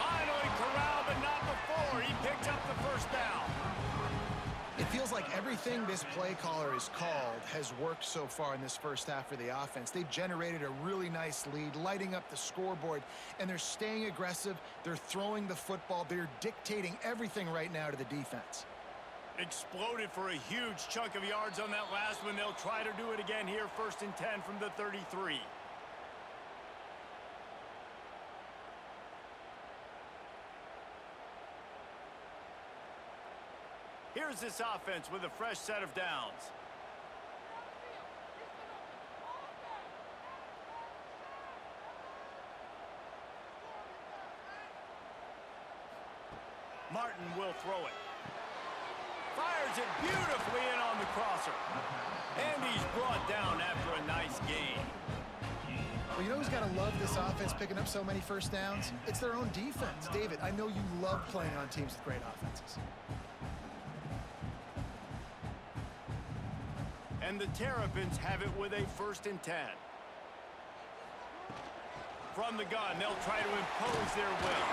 Speaker 1: Finally corralled, but not before. He picked up the first down.
Speaker 3: It feels like everything this play caller has called has worked so far in this first half for the offense. They've generated a really nice lead, lighting up the scoreboard, and they're staying aggressive. They're throwing the football. They're dictating everything right now to the defense.
Speaker 1: Exploded for a huge chunk of yards on that last one. They'll try to do it again here, 1st and 10 from the 33. Here's this offense with a fresh set of downs. Martin will throw it. Fires it beautifully in on the crosser. And he's brought down after a nice gain.
Speaker 3: Well, you know who's got to love this offense picking up so many first downs? It's their own defense. David, I know you love playing on teams with great offenses.
Speaker 1: And the Terrapins have it with a 1st and 10. From the gun, they'll try to impose their will.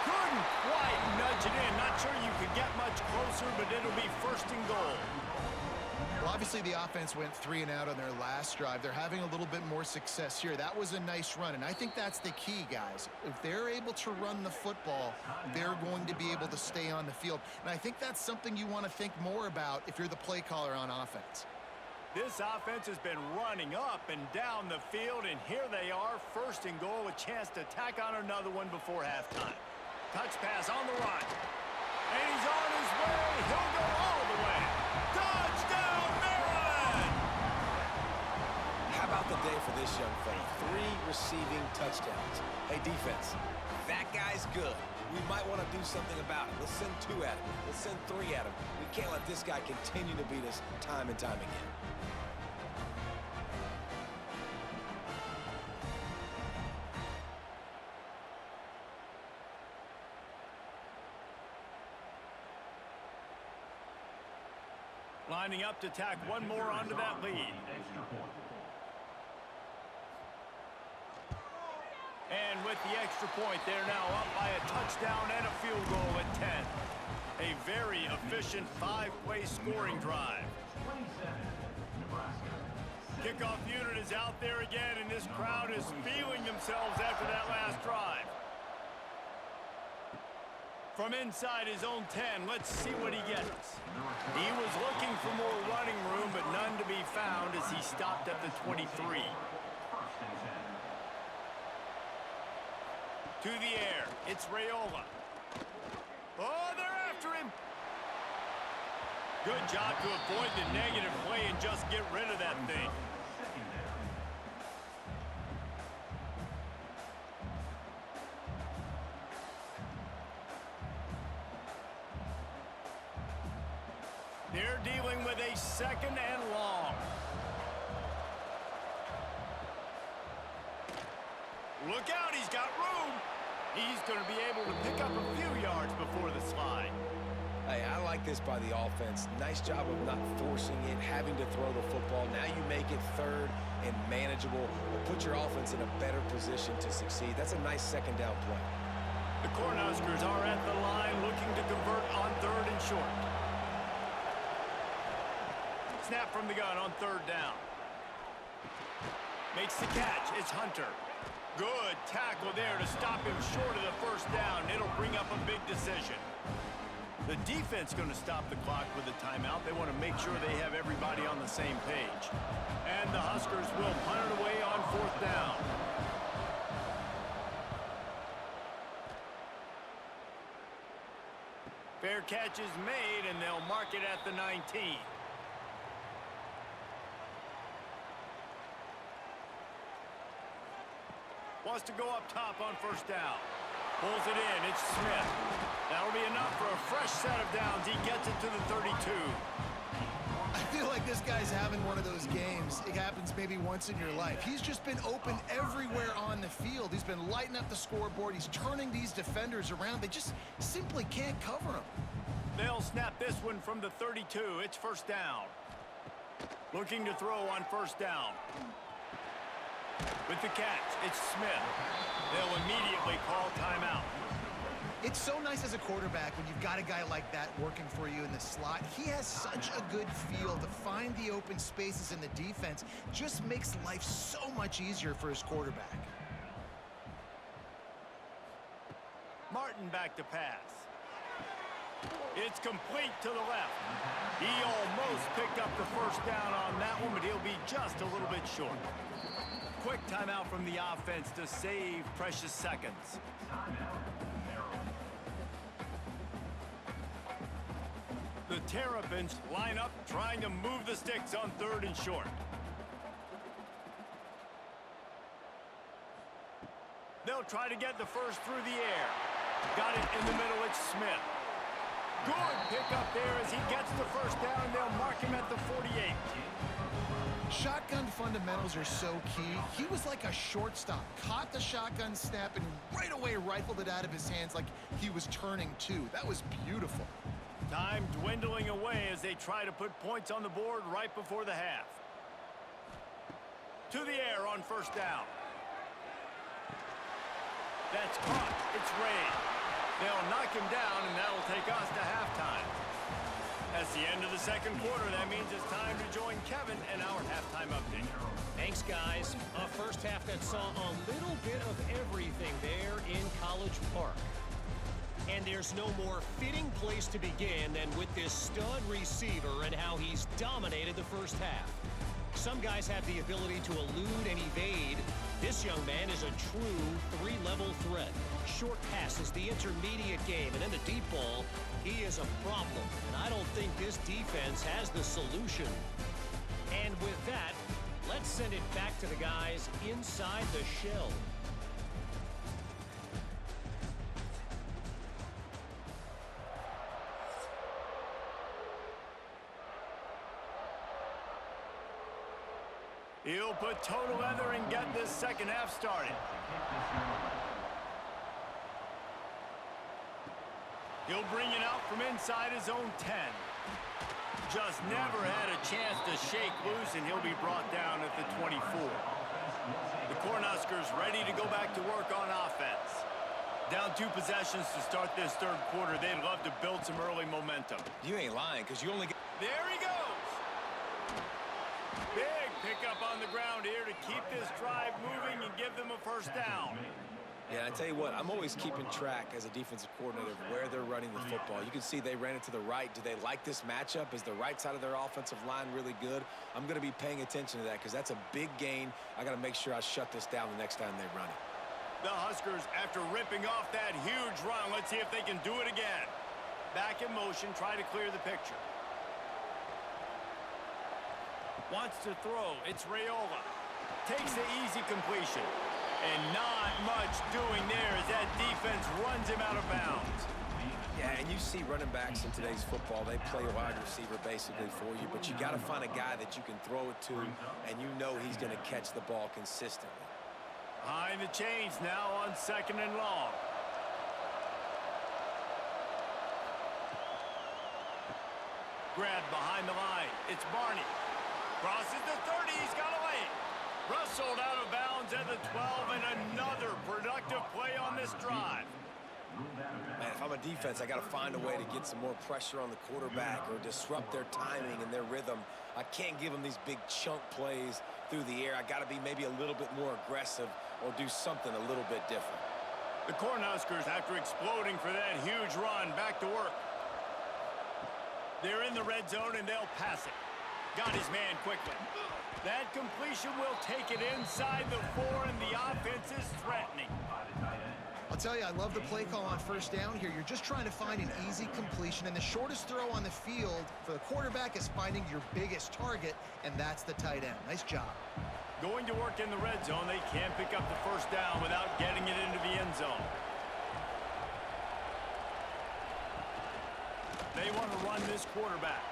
Speaker 1: Couldn't quite nudge it in. Not sure you could get much closer, but it'll be 1st and goal.
Speaker 3: Well, obviously the offense went 3 and out on their last drive. They're having a little bit more success here. That was a nice run, and I think that's the key, guys. If they're able to run the football, they're going to be able to stay on the field. And I think that's something you want to think more about if you're the play caller on offense.
Speaker 1: This offense has been running up and down the field, and here they are, 1st and goal, a chance to tack on another one before halftime. Touch pass on the run. And he's on his way. He'll go all the way. Touchdown, Maryland!
Speaker 2: How about the day for this young fella? 3 receiving touchdowns. Hey, defense, that guy's good. We might want to do something about it. Let's send 2 at him. Let's send 3 at him. We can't let this guy continue to beat us time and time again.
Speaker 1: Lining up to tack one more onto that lead. And with the extra point, they're now up by a touchdown and a field goal at 10. A very efficient 5-play scoring drive. Kickoff unit is out there again, and this crowd is feeling themselves after that last drive. From inside his own 10, let's see what he gets. He was looking for more running room, but none to be found as he stopped at the 23. To the air, it's Raiola. Oh, they're after him. Good job to avoid the negative play and just get rid of that thing. They're dealing with a 2nd and long. Look out, he's got room. He's going to be able to pick up a few yards before the slide.
Speaker 2: Hey, I like this by the offense. Nice job of not forcing it, having to throw the football. Now you make it 3rd and manageable. Put your offense in a better position to succeed. That's a nice 2nd down play.
Speaker 1: The Cornhuskers are at the line looking to convert on 3rd and short. Snap from the gun on 3rd down. Makes the catch. It's Hunter. Good tackle there to stop him short of the 1st down. It'll bring up a big decision. The defense going to stop the clock with a timeout. They want to make sure they have everybody on the same page. And the Huskers will punt it away on 4th down. Fair catch is made, and they'll mark it at the 19. Wants to go up top on 1st down. Pulls it in. It's Smith. That'll be enough for a fresh set of downs. He gets it to the 32.
Speaker 3: I feel like this guy's having one of those games. It happens maybe once in your life. He's just been open everywhere on the field. He's been lighting up the scoreboard. He's turning these defenders around. They just simply can't cover him.
Speaker 1: They'll snap this one from the 32. It's 1st down. Looking to throw on 1st down. With the catch, it's Smith. They'll immediately call timeout.
Speaker 3: It's so nice as a quarterback when you've got a guy like that working for you in the slot. He has such a good feel to find the open spaces in the defense. Just makes life so much easier for his quarterback.
Speaker 1: Martin back to pass. It's complete to the left. He almost picked up the 1st down on that one, but he'll be just a little bit short. Quick timeout from the offense to save precious seconds. The Terrapins line up trying to move the sticks on 3rd and short. They'll try to get the 1st through the air. Got it in the middle. It's Smith. Good pickup there as he gets the 1st down, and they'll mark him at the 48.
Speaker 3: Shotgun fundamentals are so key. He was like a shortstop. Caught the shotgun snap and right away rifled it out of his hands like he was turning two. That was beautiful.
Speaker 1: Time dwindling away as they try to put points on the board right before the half. To the air on 1st down. That's caught. It's Ray. They'll knock him down, and that'll take us to halftime. That's the end of the 2nd quarter. That means it's time to join Kevin and our halftime update.
Speaker 5: Thanks, guys. A first half that saw a little bit of everything there in College Park. And there's no more fitting place to begin than with this stud receiver and how he's dominated the first half. Some guys have the ability to elude and evade. This young man is a true 3-level threat. Short passes, the intermediate game, and then the deep ball. He is a problem, and I don't think this defense has the solution. And with that, let's send it back to the guys inside the shell.
Speaker 1: He'll put total leather and get this 2nd half started. He'll bring it out from inside his own 10. Just never had a chance to shake loose, and he'll be brought down at the 24. The Cornhuskers ready to go back to work on offense. Down 2 possessions to start this 3rd quarter. They'd love to build some early momentum.
Speaker 2: You ain't lying, because you only get...
Speaker 1: There he goes! Big pickup on the ground here to keep this drive moving and give them a 1st down.
Speaker 2: Yeah, I tell you what, I'm always keeping track as a defensive coordinator of where they're running the football. You can see they ran it to the right. Do they like this matchup? Is the right side of their offensive line really good? I'm going to be paying attention to that because that's a big gain. I got to make sure I shut this down the next time they run it.
Speaker 1: The Huskers, after ripping off that huge run, let's see if they can do it again. Back in motion, try to clear the picture. Wants to throw. It's Raiola. Takes the easy completion. And not much doing there as that defense runs him out of bounds.
Speaker 2: Yeah, and you see running backs in today's football, they play a wide receiver basically for you, but you got to find a guy that you can throw it to, and you know he's going to catch the ball consistently.
Speaker 1: Behind the chains now on 2nd and long. Grabbed behind the line. It's Barney. Crosses the 30. He's got a lane. Rustled out of bounds at the 12, and another productive play on this drive.
Speaker 2: Man, if I'm a defense, I got to find a way to get some more pressure on the quarterback or disrupt their timing and their rhythm. I can't give them these big chunk plays through the air. I got to be maybe a little bit more aggressive or do something a little bit different.
Speaker 1: The Cornhuskers, after exploding for that huge run, back to work. They're in the red zone, and they'll pass it. Got his man quickly. That completion will take it inside the 4, and the offense is threatening.
Speaker 3: I'll tell you, I love the play call on first down here. You're just trying to find an easy completion, and the shortest throw on the field for the quarterback is finding your biggest target, and that's the tight end. Nice job.
Speaker 1: Going to work in the red zone, they can't pick up the first down without getting it into the end zone. They want to run this quarterback.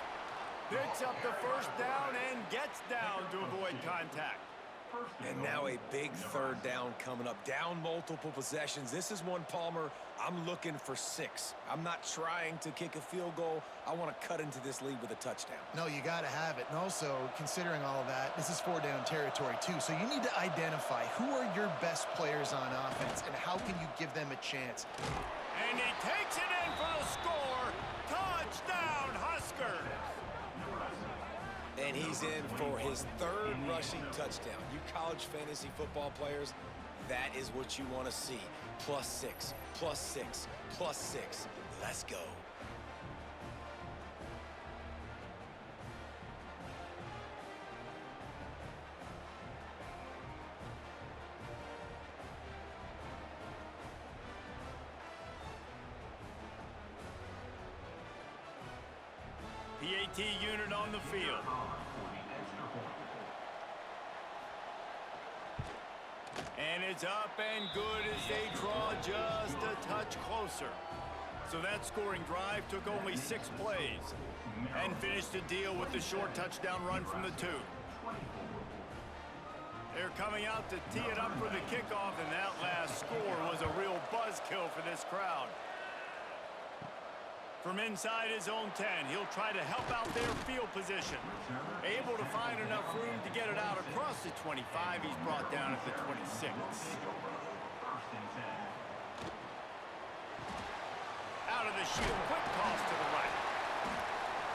Speaker 1: Picks up the first down and gets down to avoid contact.
Speaker 2: And now a big third down coming up. Down multiple possessions. This is one, Palmer, I'm looking for 6. I'm not trying to kick a field goal. I want to cut into this lead with a touchdown.
Speaker 3: No, you got to have it. And also, considering all of that, this is 4-down territory too. So you need to identify who are your best players on offense and how can you give them a chance.
Speaker 1: And he takes it in for the score. Touchdown, Huskers.
Speaker 2: And he's in for his 3rd rushing touchdown. You college fantasy football players, that is what you want to see. +6, +6, +6. Let's go.
Speaker 1: PAT unit on the field. And it's up and good as they draw just a touch closer. So that scoring drive took only 6 plays and finished the deal with the short touchdown run from the 2. They're coming out to tee it up for the kickoff, and that last score was a real buzzkill for this crowd. From inside his own 10, he'll try to help out their field position. Able to find enough room to get it out across the 25. He's brought down at the 26. Out of the chute, quick toss to the right.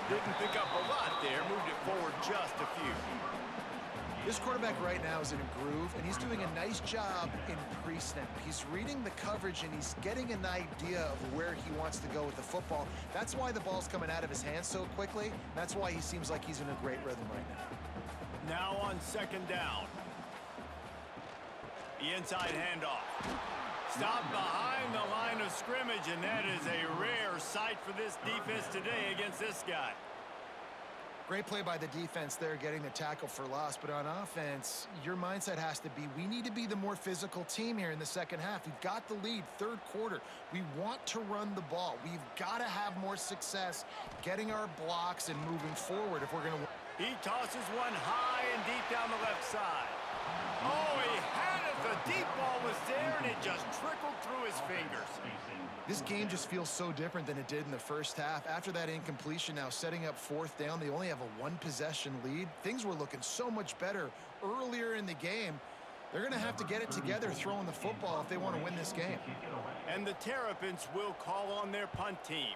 Speaker 1: Didn't pick up a lot there, moved it forward just a few.
Speaker 3: This quarterback right now is in a groove, and he's doing a nice job in pre-snap. He's reading the coverage, and he's getting an idea of where he wants to go with the football. That's why the ball's coming out of his hands so quickly. That's why he seems like he's in a great rhythm right now.
Speaker 1: Now on 2nd down. The inside handoff. Stopped behind the line of scrimmage, and that is a rare sight for this defense today against this guy.
Speaker 3: Great play by the defense there, getting the tackle for loss. But on offense, your mindset has to be, we need to be the more physical team here in the second half. We've got the lead, 3rd quarter. We want to run the ball. We've got to have more success getting our blocks and moving forward if we're going to win.
Speaker 1: He tosses one high and deep down the left side. Oh, he had it. The deep ball was there, and it just trickled through his fingers.
Speaker 3: This game just feels so different than it did in the first half. After that incompletion, now setting up 4th down, they only have a 1-possession lead. Things were looking so much better earlier in the game. They're going to have to get it together throwing the football if they want to win this game.
Speaker 1: And the Terrapins will call on their punt team.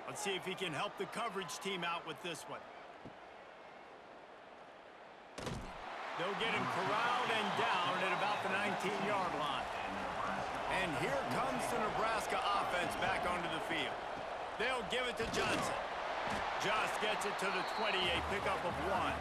Speaker 1: Let's see if he can help the coverage team out with this one. They'll get him corralled and down at about the 19-yard line. And here comes the Nebraska offense back onto the field. They'll give it to Johnson. Just gets it to the 20, a pickup of 1.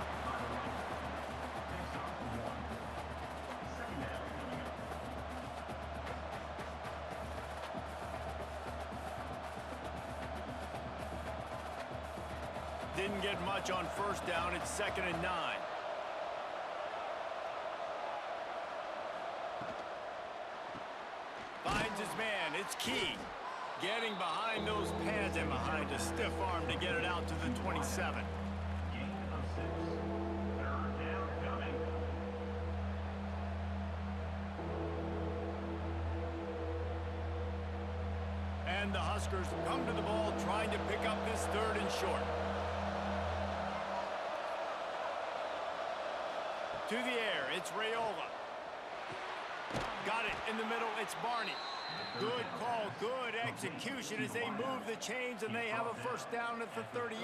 Speaker 1: Didn't get much on 1st down. It's 2nd and 9. Finds his man. It's key. Getting behind those pads and behind a stiff arm to get it out to the 27.
Speaker 4: Gain of 6. 3rd down coming.
Speaker 1: And the Huskers come to the ball trying to pick up this 3rd and short. To the air, it's Raiola. Got got it in the middle. It's Barney. Good call, good execution as they move the chains, and they have a first down at the 38.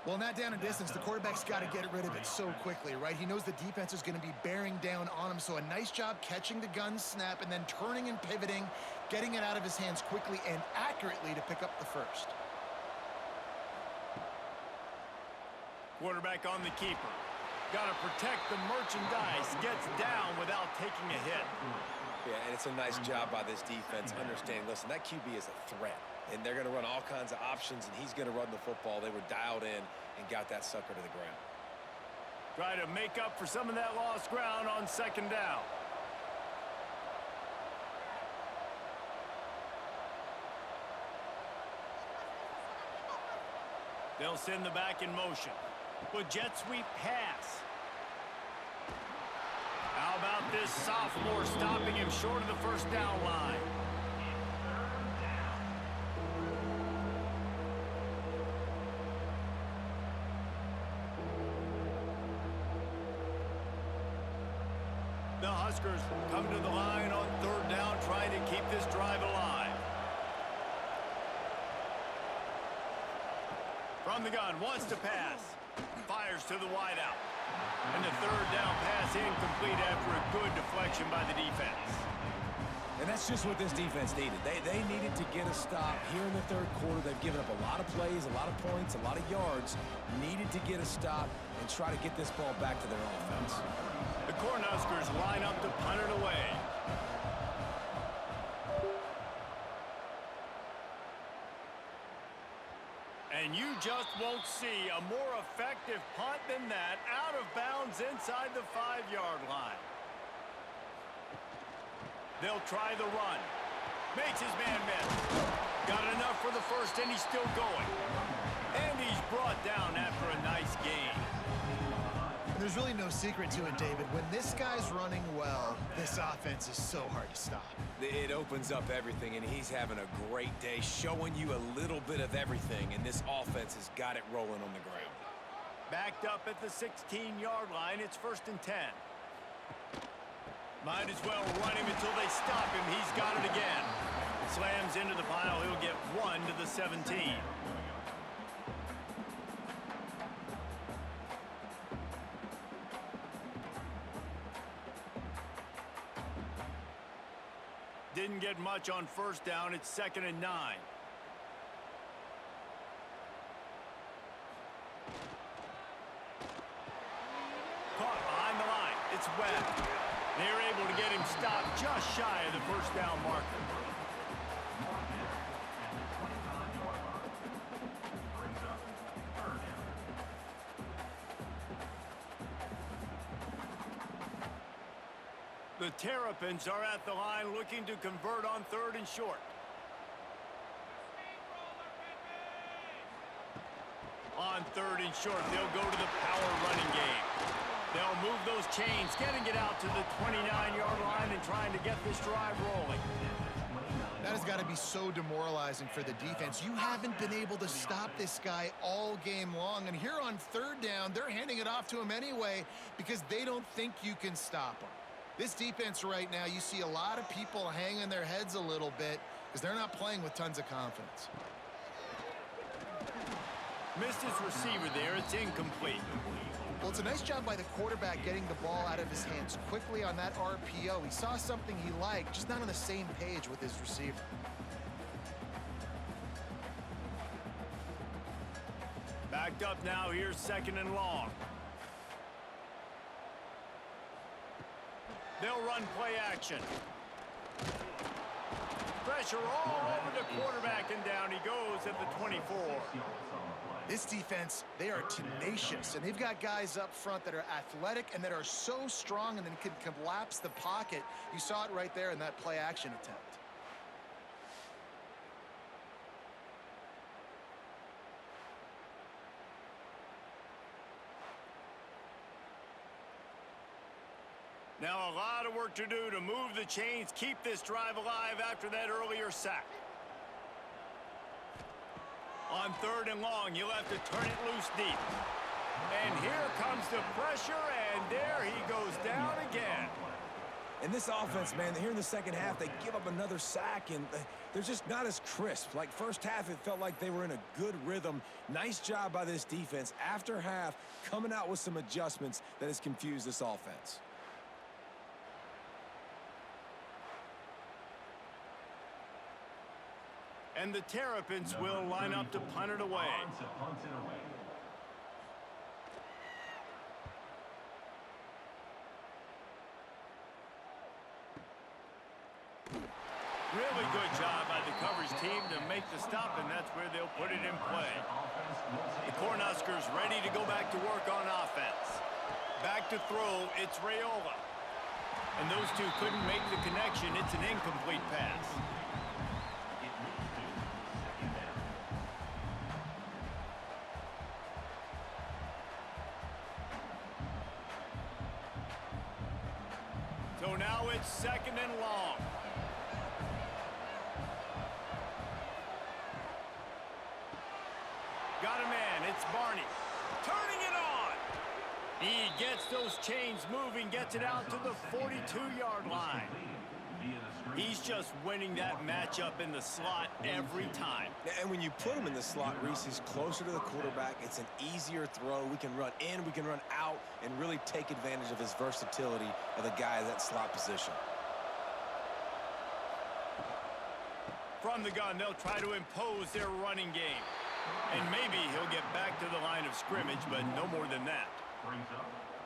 Speaker 3: Well, in that down and distance, the quarterback's got to get rid of it so quickly, right? He knows the defense is going to be bearing down on him, so a nice job catching the gun snap and then turning and pivoting, getting it out of his hands quickly and accurately to pick up the first.
Speaker 1: Quarterback on the keeper. Got to protect the merchandise. Gets down without taking a hit.
Speaker 2: Yeah, and it's a nice job by this defense understanding, listen, that QB is a threat. And they're going to run all kinds of options, and he's going to run the football. They were dialed in and got that sucker to the ground.
Speaker 1: Try to make up for some of that lost ground on second down. They'll send the back in motion. With jet sweep pass. How about this sophomore stopping him short of the first down line? The Huskers come to the line on third down, trying to keep this drive alive. From the gun, wants to pass. Fires to the wideout. And the third down pass incomplete after a good deflection by the defense.
Speaker 2: And that's just what this defense needed. They needed to get a stop here in the third quarter. They've given up a lot of plays, a lot of points, a lot of yards. Needed to get a stop and try to get this ball back to their offense.
Speaker 1: The Cornhuskers line up to punt it away. And you just won't see a more effective punt than that, out of bounds inside the 5-yard line. They'll try the run. Makes his man miss. Got enough for the first, and he's still going. And he's brought down after a nice gain.
Speaker 3: There's really no secret to it, David. When this guy's running well, this offense is so hard to stop.
Speaker 2: It opens up everything, and he's having a great day, showing you a little bit of everything, and this offense has got it rolling on the ground.
Speaker 1: Backed up at the 16-yard line, it's 1st and 10. Might as well run him until they stop him. He's got it again. Slams into the pile. He'll get 1 to the 17. Didn't get much on first down. It's 2nd and 9. Caught behind the line. It's Webb. They're able to get him stopped just shy of the first down marker. The Terrapins are at the line looking to convert on 3rd and short. On 3rd and short, they'll go to the power running game. They'll move those chains, getting it out to the 29-yard line and trying to get this drive rolling.
Speaker 3: That has got to be so demoralizing for the defense. You haven't been able to stop this guy all game long. And here on 3rd down, they're handing it off to him anyway because they don't think you can stop him. This defense right now, you see a lot of people hanging their heads a little bit because they're not playing with tons of confidence.
Speaker 1: Missed his receiver there. It's incomplete.
Speaker 3: Well, it's a nice job by the quarterback getting the ball out of his hands quickly on that RPO. He saw something he liked, just not on the same page with his receiver.
Speaker 1: Backed up now. Here's 2nd and long. They'll run play action. Pressure all over the quarterback, and down he goes at the 24.
Speaker 3: This defense, they are tenacious, and they've got guys up front that are athletic and that are so strong and then can collapse the pocket. You saw it right there in that play action attempt.
Speaker 1: Now a lot of work to do to move the chains, keep this drive alive after that earlier sack. On 3rd and long, you'll have to turn it loose deep. And here comes the pressure, and there he goes down again.
Speaker 2: And this offense, man, here in the second half, they give up another sack, and they're just not as crisp. Like, first half, it felt like they were in a good rhythm. Nice job by this defense. After half, coming out with some adjustments that has confused this offense.
Speaker 1: And the Terrapins will line up to punt it away. Really good job by the coverage team to make the stop, and that's where they'll put it in play. The Cornhuskers ready to go back to work on offense. Back to throw, it's Raiola. And those two couldn't make the connection. It's an incomplete pass. So now it's second and long. Got a man, it's Barney. Turning it on. He gets those chains moving, gets it out to the 42-yard line. He's just winning that matchup in the slot every time.
Speaker 2: And when you put him in the slot, Reese, he's closer to the quarterback. It's an easier throw. We can run in, we can run out, and really take advantage of his versatility of the guy at that slot position.
Speaker 1: From the gun, they'll try to impose their running game. And maybe he'll get back to the line of scrimmage, but no more than that.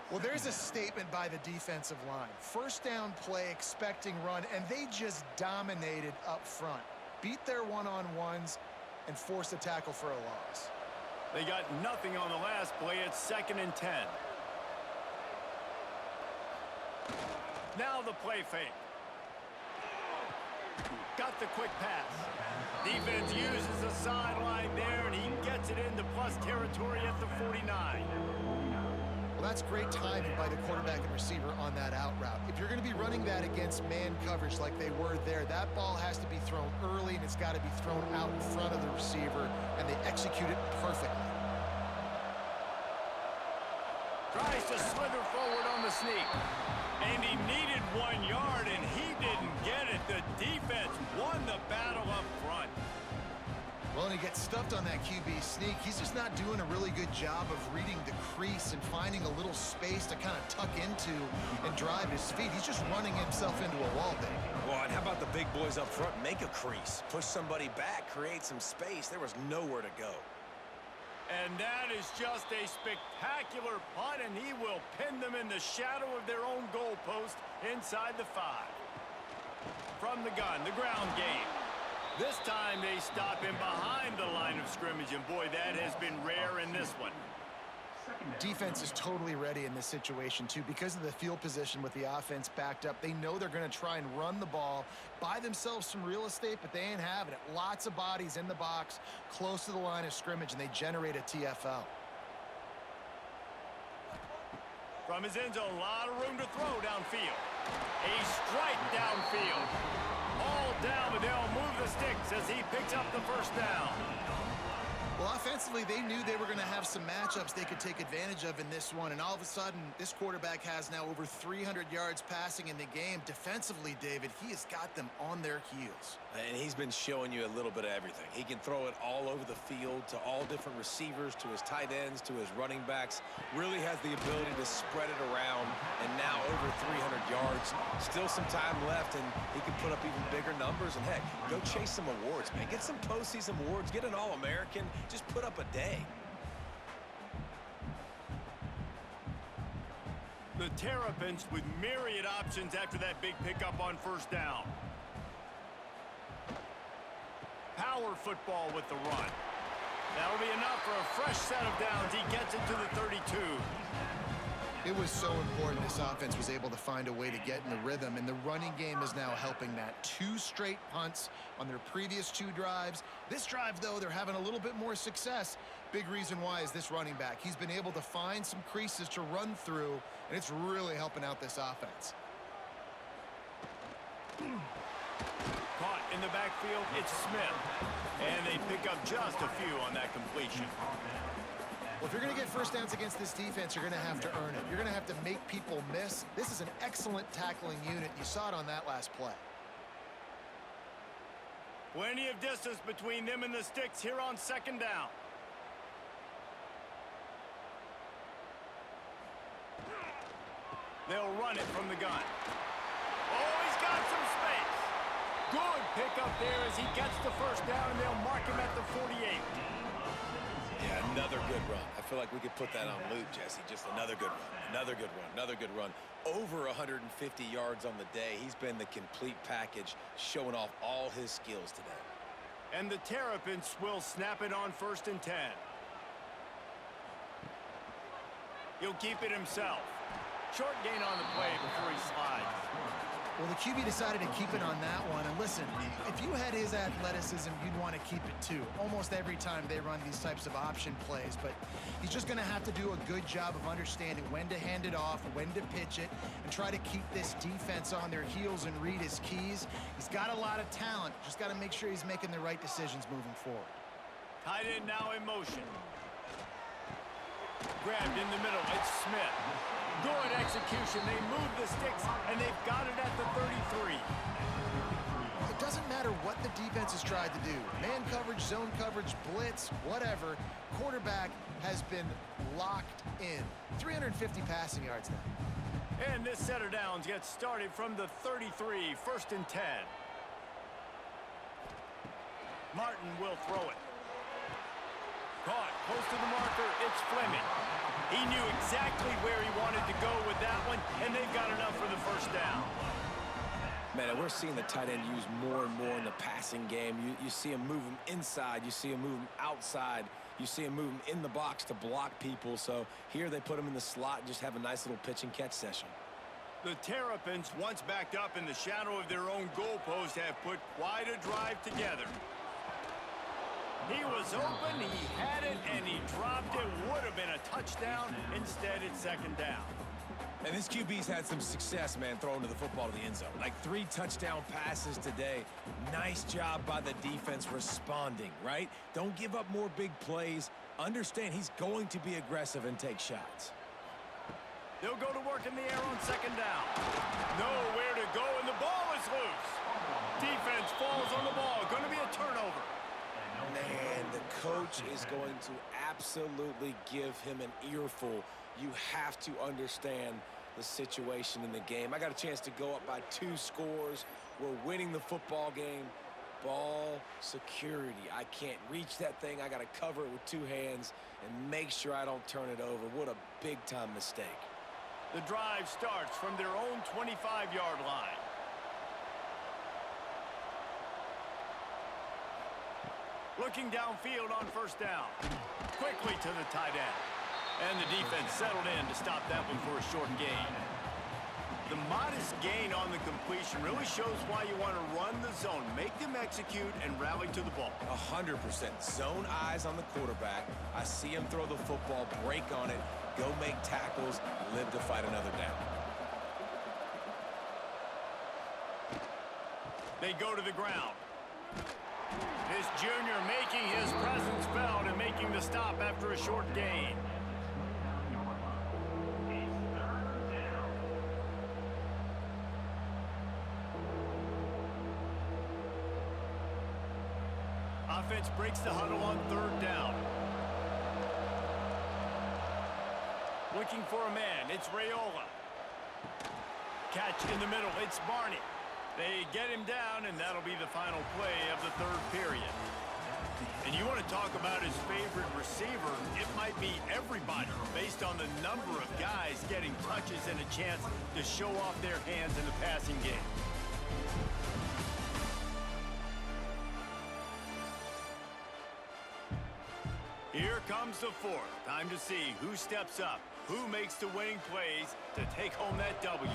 Speaker 3: Well, there's a statement by the defensive line. First down play, expecting run, and they just dominated up front. Beat their one-on-ones and forced a tackle for a loss.
Speaker 1: They got nothing on the last play. It's second and 10. Now the play fake. Got the quick pass. Defense uses the sideline there, and he gets it into plus territory at the 49.
Speaker 3: Well, that's great timing by the quarterback and receiver on that out route. If you're going to be running that against man coverage like they were there, that ball has to be thrown early, and it's got to be thrown out in front of the receiver, and they execute it perfectly.
Speaker 1: Tries to slither forward on the sneak. And he needed 1 yard, and he didn't get it. The defense won the battle up front.
Speaker 3: Well, and he gets stuffed on that QB sneak. He's just not doing a really good job of reading the crease and finding a little space to kind of tuck into and drive his feet. He's just running himself into a wall there.
Speaker 2: Well, and how about the big boys up front? Make a crease. Push somebody back. Create some space. There was nowhere to go.
Speaker 1: And that is just a spectacular punt, and he will pin them in the shadow of their own goalpost inside the 5. From the gun, the ground game. This time they stop him behind the line of scrimmage, and boy, that has been rare in this one.
Speaker 3: Defense is totally ready in this situation, too. Because of the field position with the offense backed up, they know they're going to try and run the ball, buy themselves some real estate, but they ain't having it. Lots of bodies in the box, close to the line of scrimmage, and they generate a TFL.
Speaker 1: From his end zone, a lot of room to throw downfield. A strike downfield. All down, but they'll move the sticks as he picks up the first down.
Speaker 3: Well, offensively, they knew they were going to have some matchups they could take advantage of in this one, and all of a sudden, this quarterback has now over 300 yards passing in the game. Defensively, David, he has got them on their heels.
Speaker 2: And he's been showing you a little bit of everything. He can throw it all over the field to all different receivers, to his tight ends, to his running backs. Really has the ability to spread it around, and now over 300 yards. Still some time left, and he can put up even bigger numbers. And, heck, go chase some awards, man. Get some postseason awards. Get an All-American. Just put up a day.
Speaker 1: The Terrapins with myriad options after that big pickup on first down. Power football with the run. That'll be enough for a fresh set of downs. He gets it to the 32.
Speaker 3: It was so important this offense was able to find a way to get in the rhythm, and the running game is now helping that. 2 straight punts on their previous 2 drives. This drive, though, they're having a little bit more success. Big reason why is this running back. He's been able to find some creases to run through, and it's really helping out this offense.
Speaker 1: Caught in the backfield, it's Smith. And they pick up just a few on that completion.
Speaker 3: Well, if you're going to get first downs against this defense, you're going to have to earn it. You're going to have to make people miss. This is an excellent tackling unit. You saw it on that last play.
Speaker 1: Plenty of distance between them and the sticks here on second down. They'll run it from the gun. Oh, he's got some space. Good pickup there as he gets the first down, and they'll mark him at the 48.
Speaker 2: Yeah, another good run. I feel like we could put that on loop, Jesse. Just another good run, another good run, another good run. Over 150 yards on the day. He's been the complete package, showing off all his skills today.
Speaker 1: And the Terrapins will snap it on 1st and 10. He'll keep it himself. Short gain on the play before he slides.
Speaker 3: Well, the QB decided to keep it on that one. And listen, if you had his athleticism, you'd want to keep it too. Almost every time they run these types of option plays. But he's just going to have to do a good job of understanding when to hand it off, when to pitch it, and try to keep this defense on their heels and read his keys. He's got a lot of talent. Just got to make sure he's making the right decisions moving forward.
Speaker 1: Tight end now in motion. Grabbed in the middle. It's Smith. Good execution. They move the sticks, and they've got it at the 33.
Speaker 3: It doesn't matter what the defense has tried to do. Man coverage, zone coverage, blitz, whatever. Quarterback has been locked in. 350 passing yards now.
Speaker 1: And this set of downs gets started from the 33, 1st and 10. Martin will throw it. Caught, close to the marker, it's Fleming. He knew exactly where he wanted to go with that one, and they've got enough for the first down.
Speaker 2: Man, we're seeing the tight end used more and more in the passing game. You see him move him inside. You see him move him outside. You see him move him in the box to block people. So here they put him in the slot and just have a nice little pitch and catch session.
Speaker 1: The Terrapins, once backed up in the shadow of their own goalpost, have put quite a drive together. He was open, he had it, and he dropped it. Would have been a touchdown. Instead, it's 2nd down.
Speaker 2: And this QB's had some success, man, throwing to the football to the end zone. Like 3 touchdown passes today. Nice job by the defense responding, right? Don't give up more big plays. Understand he's going to be aggressive and take shots.
Speaker 1: They'll go to work in the air on 2nd down. Nowhere to go, and the ball is loose. Defense falls on the ball. Going to be a turnover.
Speaker 2: Man, the coach is going to absolutely give him an earful. You have to understand the situation in the game. I got a chance to go up by 2 scores. We're winning the football game. Ball security. I can't reach that thing. I got to cover it with 2 hands and make sure I don't turn it over. What a big-time mistake.
Speaker 1: The drive starts from their own 25-yard line. Looking downfield on 1st down. Quickly to the tight end. And the defense settled in to stop that one for a short gain. The modest gain on the completion really shows why you want to run the zone. Make them execute and rally to the ball.
Speaker 2: 100%. Zone eyes on the quarterback. I see him throw the football, break on it, go make tackles, live to fight another down.
Speaker 1: They go to the ground. This junior making his presence felt and making the stop after a short gain. Offense breaks the huddle on 3rd down. Looking for a man, it's Raiola. Catch in the middle, it's Barney. They get him down, and that'll be the final play of the 3rd period. And you want to talk about his favorite receiver, it might be everybody based on the number of guys getting touches and a chance to show off their hands in the passing game. Here comes the 4th. Time to see who steps up, who makes the winning plays to take home that W.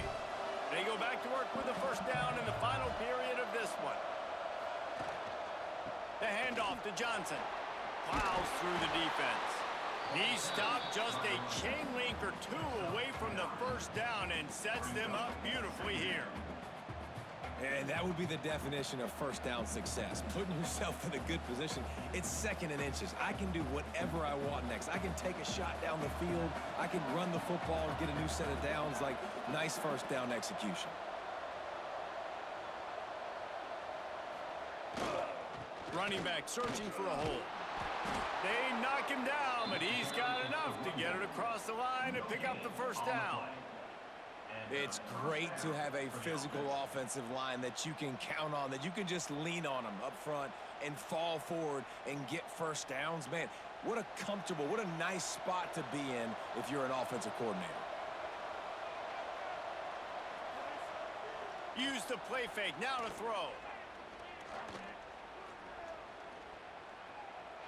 Speaker 1: They go back to work with the 1st down in the final period of this one. The handoff to Johnson. Plows through the defense. He stopped just a chain link or 2 away from the 1st down and sets them up beautifully here.
Speaker 2: And that would be the definition of first down success. Putting yourself in a good position. It's second and inches. I can do whatever I want next. I can take a shot down the field. I can run the football and get a new set of downs. Like, nice first down execution.
Speaker 1: Running back searching for a hole. They knock him down, but he's got enough to get it across the line and pick up the first down.
Speaker 2: It's great to have a physical offensive line that you can count on, that you can just lean on them up front and fall forward and get first downs. Man, what a comfortable, what a nice spot to be in if you're an offensive coordinator.
Speaker 1: Use the play fake, now to throw.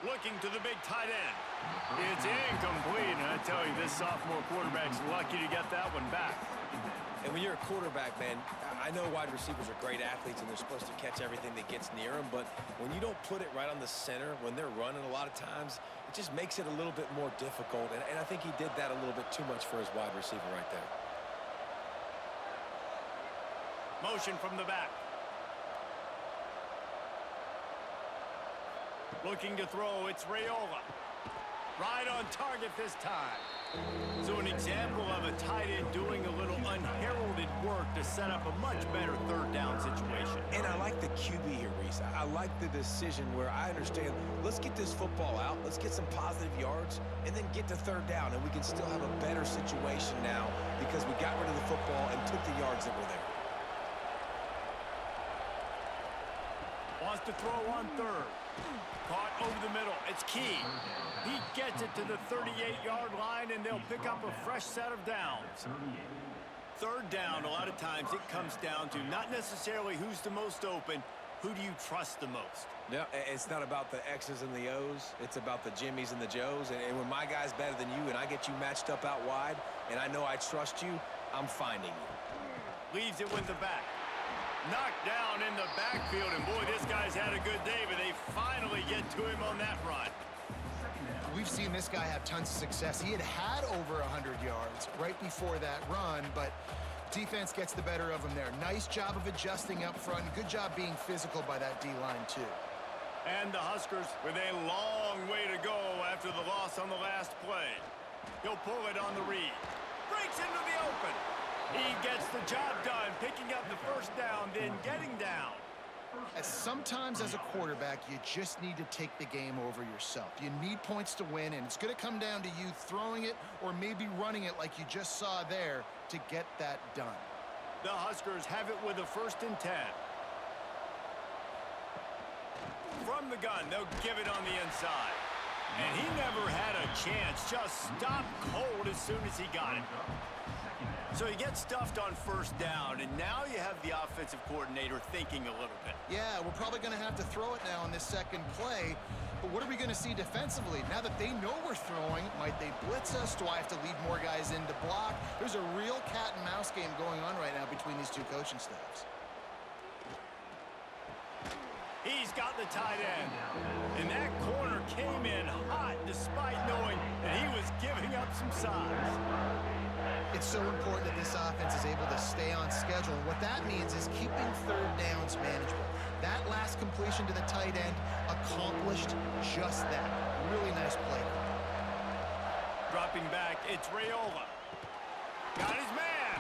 Speaker 1: Looking to the big tight end. It's incomplete, and I tell you, this sophomore quarterback's lucky to get that one back.
Speaker 2: And when you're a quarterback, man, I know wide receivers are great athletes and they're supposed to catch everything that gets near them, but when you don't put it right on the center, when they're running a lot of times, it just makes it a little bit more difficult. And I think he did that a little bit too much for his wide receiver right there.
Speaker 1: Motion from the back. Looking to throw, it's Raiola. Right on target this time. So an example of a tight end doing a little unheralded work to set up a much better third down situation.
Speaker 2: And I like the QB here, Reese. I like the decision where I understand, let's get this football out, let's get some positive yards, and then get to third down, and we can still have a better situation now because we got rid of the football and took the yards that were there.
Speaker 1: Wants to throw on third. Caught over the middle. It's Key. He gets it to the 38-yard line, and they'll pick up a fresh set of downs. Third down, a lot of times it comes down to not necessarily who's the most open, who do you trust the most?
Speaker 2: Yeah, it's not about the X's and the O's. It's about the Jimmies and the Joes. And when my guy's better than you and I get you matched up out wide and I know I trust you, I'm finding you.
Speaker 1: Leaves it with the back. Knocked down in the backfield, and boy, this guy's had a good day, but they finally get to him on that run.
Speaker 3: We've seen this guy have tons of success. He had over 100 yards right before that run, but defense gets the better of him there. Nice job of adjusting up front. Good job being physical by that D-line, too.
Speaker 1: And the Huskers with a long way to go after the loss on the last play. He'll pull it on the read. Breaks into the open. He gets the job done, picking up the first down, then getting down.
Speaker 3: Sometimes as a quarterback, you just need to take the game over yourself. You need points to win, and it's going to come down to you throwing it or maybe running it like you just saw there to get that done.
Speaker 1: The Huskers have it with a 1st and 10. From the gun, they'll give it on the inside. And he never had a chance, just stopped cold as soon as he got it. So he gets stuffed on 1st down, and now you have the offensive coordinator thinking a little bit.
Speaker 3: Yeah, we're probably going to have to throw it now on this second play, but what are we going to see defensively? Now that they know we're throwing, might they blitz us? Do I have to leave more guys in to block? There's a real cat and mouse game going on right now between these two coaching staffs.
Speaker 1: He's got the tight end, and that corner came in hot despite knowing that he was giving up some size.
Speaker 3: It's so important that this offense is able to stay on schedule. And what that means is keeping third downs manageable. That last completion to the tight end accomplished just that. Really nice play.
Speaker 1: Dropping back, it's Raiola. Got his man.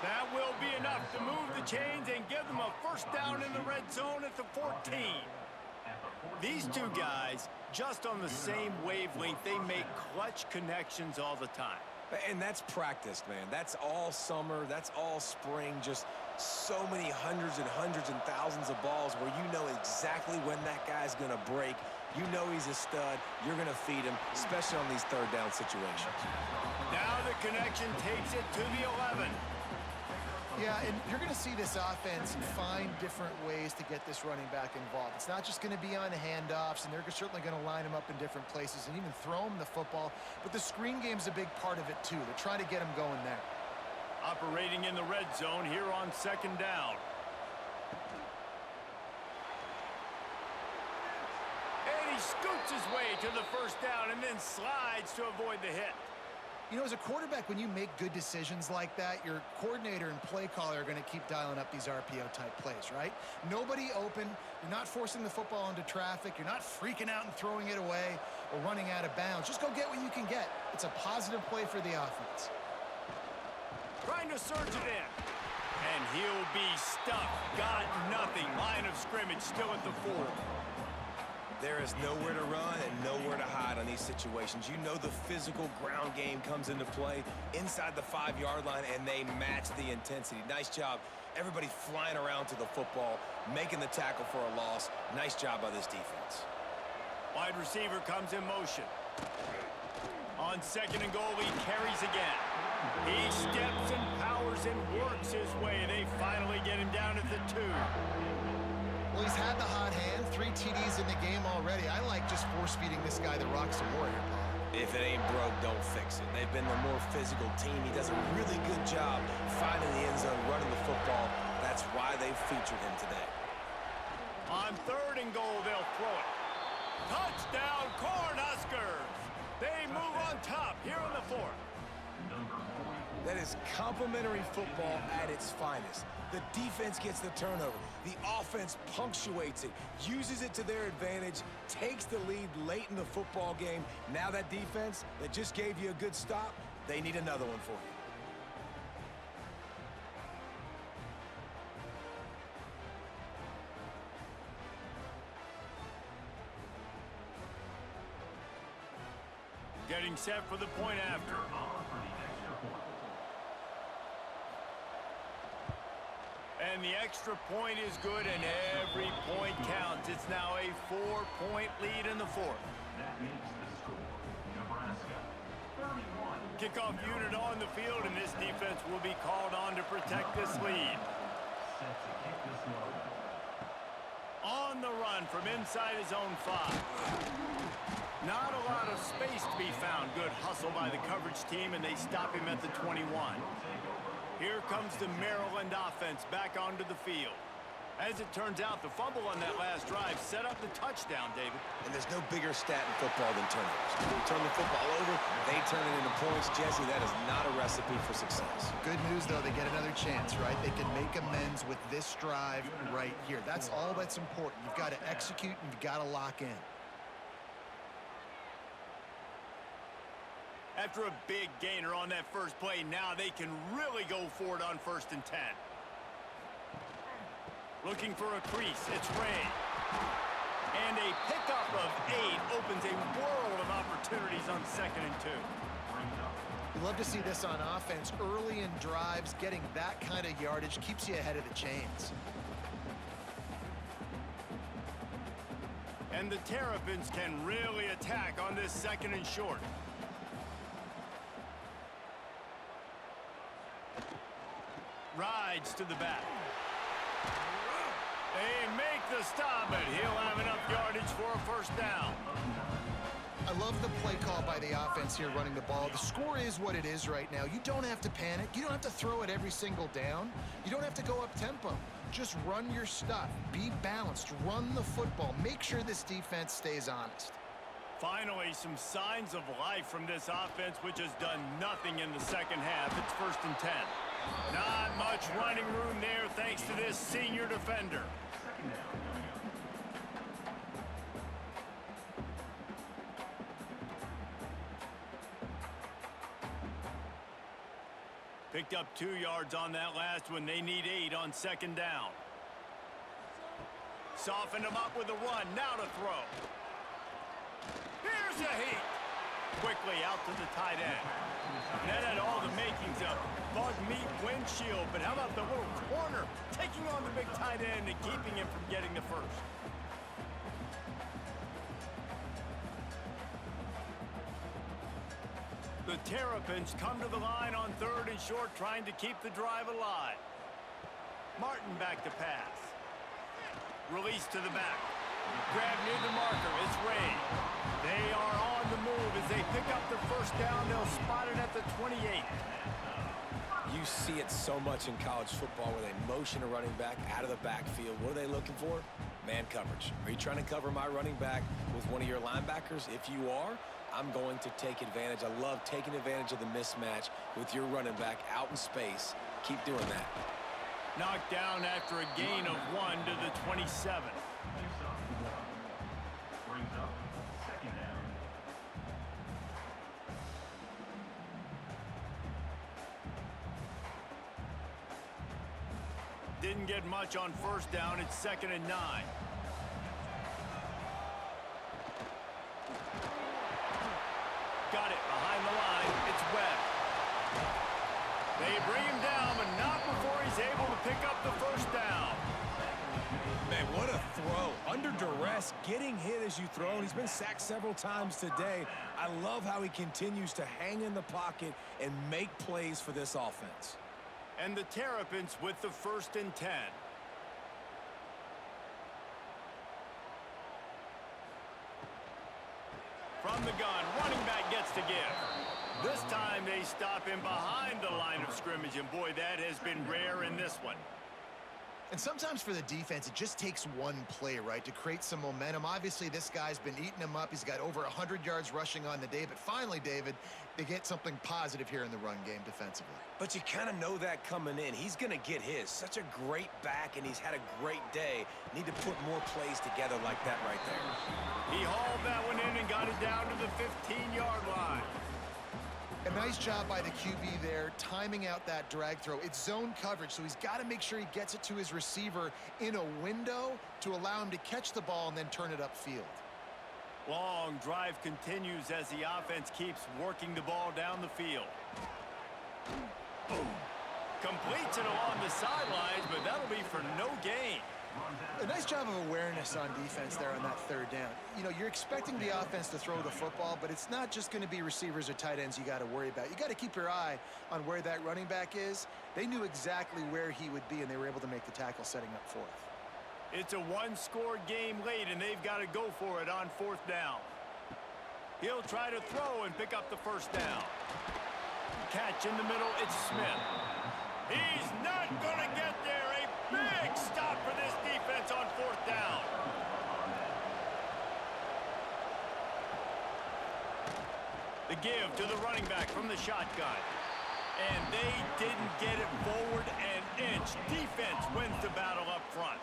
Speaker 1: That will be enough to move the chains and give them a 1st down in the red zone at the 14. These two guys, just on the same wavelength, they make clutch connections all the time.
Speaker 2: And that's practice, man. That's all summer. That's all spring. Just so many hundreds and thousands of balls where you know exactly when that guy's going to break. You know he's a stud. You're going to feed him, especially on these third down situations.
Speaker 1: Now the connection takes it to the 11.
Speaker 3: Yeah, and you're going to see this offense find different ways to get this running back involved. It's not just going to be on handoffs, and they're certainly going to line him up in different places and even throw him the football. But the screen game's a big part of it, too. They're trying to get him going there.
Speaker 1: Operating in the red zone here on 2nd down. And he scoots his way to the 1st down and then slides to avoid the hit.
Speaker 3: You know, as a quarterback, when you make good decisions like that, your coordinator and play caller are going to keep dialing up these RPO-type plays, right? Nobody open. You're not forcing the football into traffic. You're not freaking out and throwing it away or running out of bounds. Just go get what you can get. It's a positive play for the offense.
Speaker 1: Trying to surge it in. And he'll be stuffed. Got nothing. Line of scrimmage still at the 4.
Speaker 2: There is nowhere to run and nowhere to hide on these situations. You know the physical ground game comes into play inside the 5-yard line, and they match the intensity. Nice job. Everybody flying around to the football, making the tackle for a loss. Nice job by this defense.
Speaker 1: Wide receiver comes in motion. On 2nd and goal, he carries again. He steps and powers and works his way. They finally get him down at the 2.
Speaker 3: Well, he's had the hot hand, 3 TDs in the game already. I like just force-feeding this guy the rock some more here, Paul.
Speaker 2: If it ain't broke, don't fix it. They've been the more physical team. He does a really good job finding the end zone, running the football. That's why they featured him today.
Speaker 1: On 3rd and goal, they'll throw it. Touchdown, Cornhuskers! They move on top here in the 4th.
Speaker 2: That is complimentary football at its finest. The defense gets the turnover. The offense punctuates it, uses it to their advantage, takes the lead late in the football game. Now that defense that just gave you a good stop, they need another one for you.
Speaker 1: Getting set for the point after. And the extra point is good, and every point counts. It's now a 4-point lead in the 4th.
Speaker 4: That makes the score Nebraska 31.
Speaker 1: Kickoff unit on the field, and this defense will be called on to protect this lead.
Speaker 4: Set to kick this one.
Speaker 1: On the run from inside his own 5. Not a lot of space to be found. Good hustle by the coverage team, and they stop him at the 21. Here comes the Maryland offense back onto the field. As it turns out, the fumble on that last drive set up the touchdown, David.
Speaker 2: And there's no bigger stat in football than turnovers. When you turn the football over, they turn it into points. Jesse, that is not a recipe for success.
Speaker 3: Good news, though, they get another chance, right? They can make amends with this drive right here. That's all that's important. You've got to execute and you've got to lock in.
Speaker 1: After a big gainer on that first play, now they can really go for it on 1st and 10. Looking for a crease, it's Ray. And a pickup of 8 opens a world of opportunities on 2nd and 2.
Speaker 3: You love to see this on offense. Early in drives, getting that kind of yardage keeps you ahead of the chains.
Speaker 1: And the Terrapins can really attack on this 2nd and short. Rides to the back. They make the stop, but he'll have enough yardage for a 1st down.
Speaker 3: I love the play call by the offense here running the ball. The score is what it is right now. You don't have to panic. You don't have to throw it every single down. You don't have to go up tempo. Just run your stuff. Be balanced. Run the football. Make sure this defense stays honest.
Speaker 1: Finally, some signs of life from this offense, which has done nothing in the 2nd half. It's 1st and 10. Not much running room there thanks to this senior defender. Picked up 2 yards on that last one. They need 8 on 2nd down. Softened them up with a run. Now to throw. Here's a heat. Quickly out to the tight end. That had all the makings of bug meat windshield, but how about the little corner taking on the big tight end and keeping him from getting the 1st? The Terrapins come to the line on 3rd and short, trying to keep the drive alive. Martin back to pass. Release to the back. Grab near the marker. It's Ray. They are on the move as they pick up their 1st down. They'll spot it at the 28.
Speaker 2: You see it so much in college football where they motion a running back out of the backfield. What are they looking for? Man coverage. Are you trying to cover my running back with one of your linebackers? If you are, I'm going to take advantage. I love taking advantage of the mismatch with your running back out in space. Keep doing that.
Speaker 1: Knocked down after a gain of 1 to the 27.
Speaker 4: Brings up second down.
Speaker 1: Didn't get much on first down. It's 2nd and 9. Got it behind the line. It's Webb. They bring him down, but not before he's able to pick up the first down.
Speaker 2: Man, what a throw. Under duress, getting hit as you throw. And he's been sacked several times today. I love how he continues to hang in the pocket and make plays for this offense.
Speaker 1: And the Terrapins with the 1st and 10. From the gun, running back gets to give. This time they stop him behind the line of scrimmage, and boy, that has been rare in this one.
Speaker 3: And sometimes for the defense, it just takes one play, right, to create some momentum. Obviously, this guy's been eating him up. He's got over 100 yards rushing on the day. But finally, David, they get something positive here in the run game defensively.
Speaker 2: But you kind of know that coming in. He's going to get his. Such a great back, and he's had a great day. Need to put more plays together like that right there.
Speaker 1: He hauled that one in and got it down to the 15-yard line.
Speaker 3: A nice job by the QB there, timing out that drag throw. It's zone coverage, so he's got to make sure he gets it to his receiver in a window to allow him to catch the ball and then turn it upfield.
Speaker 1: Long drive continues as the offense keeps working the ball down the field. Completes it along the sidelines, but that'll be for no gain.
Speaker 3: A nice job of awareness on defense there on that 3rd down. You know, you're expecting the offense to throw the football, but it's not just going to be receivers or tight ends you got to worry about. You got to keep your eye on where that running back is. They knew exactly where he would be, and they were able to make the tackle setting up 4th.
Speaker 1: It's a one-score game late, and they've got to go for it on 4th down. He'll try to throw and pick up the first down. Catch in the middle, it's Smith. He's not going to get there. A big stop for this defense on 4th down. The give to the running back from the shotgun. And they didn't get it forward an inch. Defense wins the battle up front.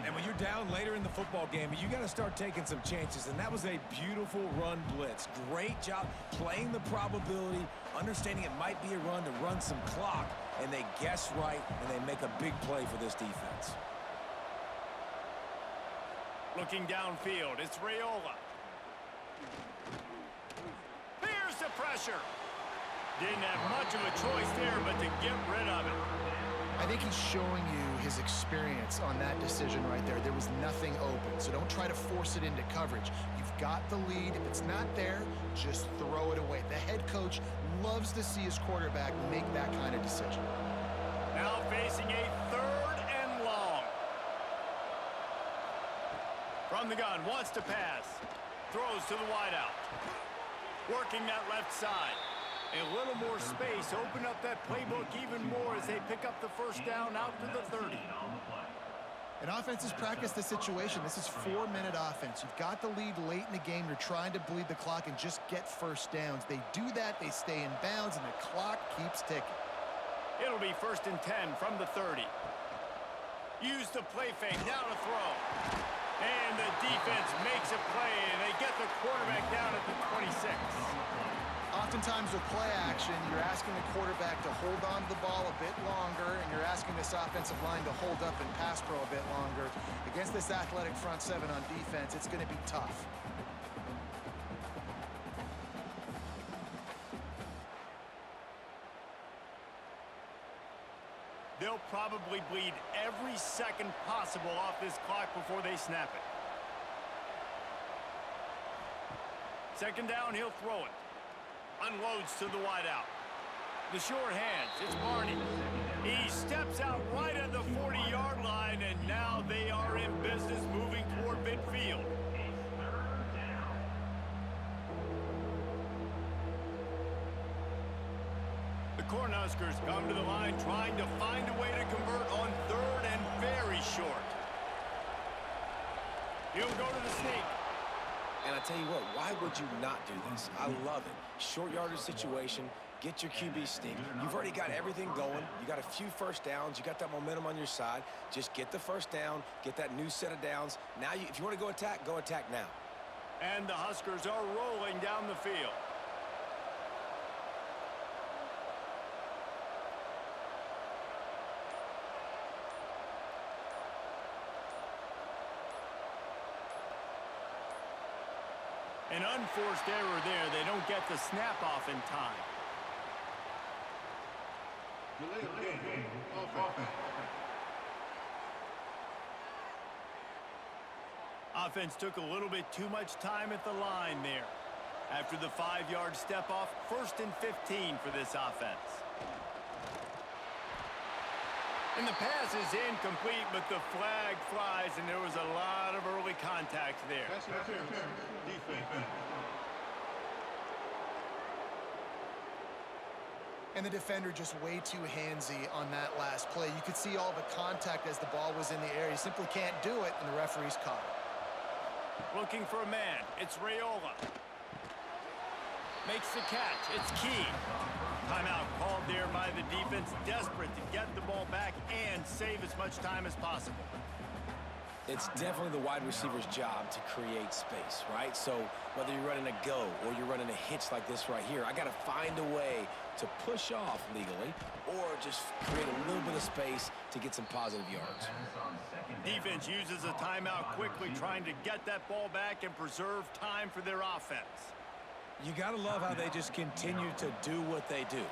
Speaker 2: And when you're down later in the football game, you got to start taking some chances. And that was a beautiful run blitz. Great job playing the probability, understanding it might be a run to run some clock. And they guess right, and they make a big play for this defense.
Speaker 1: Looking downfield, it's Raiola. Here's the pressure. Didn't have much of a choice there, but to get rid of it.
Speaker 3: I think he's showing you his experience on that decision right there. There was nothing open, so don't try to force it into coverage. You've got the lead. If it's not there, just throw it away. The head coach loves to see his quarterback make that kind of decision.
Speaker 1: Now facing a 3rd and long. From the gun, wants to pass. Throws to the wideout. Working that left side. A little more space, open up that playbook even more as they pick up the first down out to the 30.
Speaker 3: And offenses practice the situation. This is 4-minute offense. You've got the lead late in the game. You're trying to bleed the clock and just get first downs. They do that, they stay in bounds, and the clock keeps ticking.
Speaker 1: It'll be 1st and 10 from the 30. Use the play fake, now to throw. And the defense makes a play, and they get the quarterback down at the 26.
Speaker 3: Oftentimes with play action, you're asking the quarterback to hold on to the ball a bit longer, and you're asking this offensive line to hold up and pass pro a bit longer. Against this athletic front 7 on defense, it's going to be tough.
Speaker 1: They'll probably bleed every second possible off this clock before they snap it. 2nd down, he'll throw it. Unloads to the wideout. The short hands, it's Barney. He steps out right at the 40-yard line, and now they are in business moving toward midfield. The Cornhuskers come to the line trying to find a way to convert on 3rd and very short. He'll go to the sneak.
Speaker 2: And I tell you what, why would you not do this? I love it. Short yardage situation. Get your QB sneak. You've already got everything going. You got a few first downs. You got that momentum on your side. Just get the first down. Get that new set of downs. Now, if you want to go attack now.
Speaker 1: And the Huskers are rolling down the field. An unforced error there. They don't get the snap off in time. Offense took a little bit too much time at the line there. After the 5-yard step off, 1st and 15 for this offense. And the pass is incomplete, but the flag flies, and there was a lot of early contact there. Defense.
Speaker 3: And the defender just way too handsy on that last play. You could see all the contact as the ball was in the air. He simply can't do it, and the referee's caught it.
Speaker 1: Looking for a man. It's Raiola. Makes the catch. It's key. Timeout called there by the defense, desperate to get the ball back and save as much time as possible.
Speaker 2: It's definitely the wide receiver's job to create space, right? So whether you're running a go or you're running a hitch like this right here, I got to find a way to push off legally or just create a little bit of space to get some positive yards.
Speaker 1: Defense uses a timeout quickly, trying to get that ball back and preserve time for their offense.
Speaker 2: You got to love how they just continue to do what they do.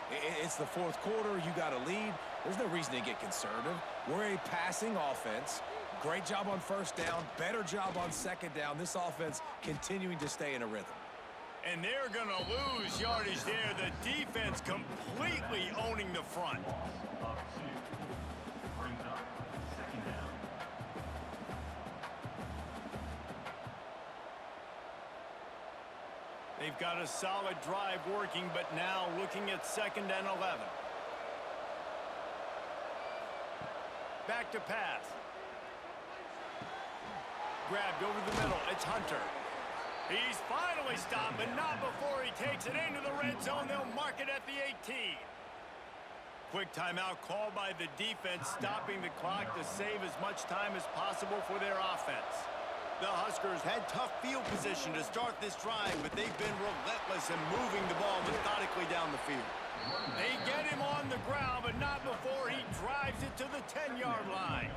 Speaker 2: It's the 4th quarter. You got a lead. There's no reason to get conservative. We're a passing offense. Great job on 1st down. Better job on 2nd down. This offense continuing to stay in a rhythm.
Speaker 1: And they're going to lose yardage there. The defense completely owning the front. They've got a solid drive working, but now looking at 2nd and 11. Back to pass. Grabbed over the middle. It's Hunter. He's finally stopped, but not before he takes it into the red zone. They'll mark it at the 18. Quick timeout called by the defense, stopping the clock to save as much time as possible for their offense. The Huskers had tough field position to start this drive, but they've been relentless in moving the ball methodically down the field. They get him on the ground, but not before he drives it to the 10-yard line.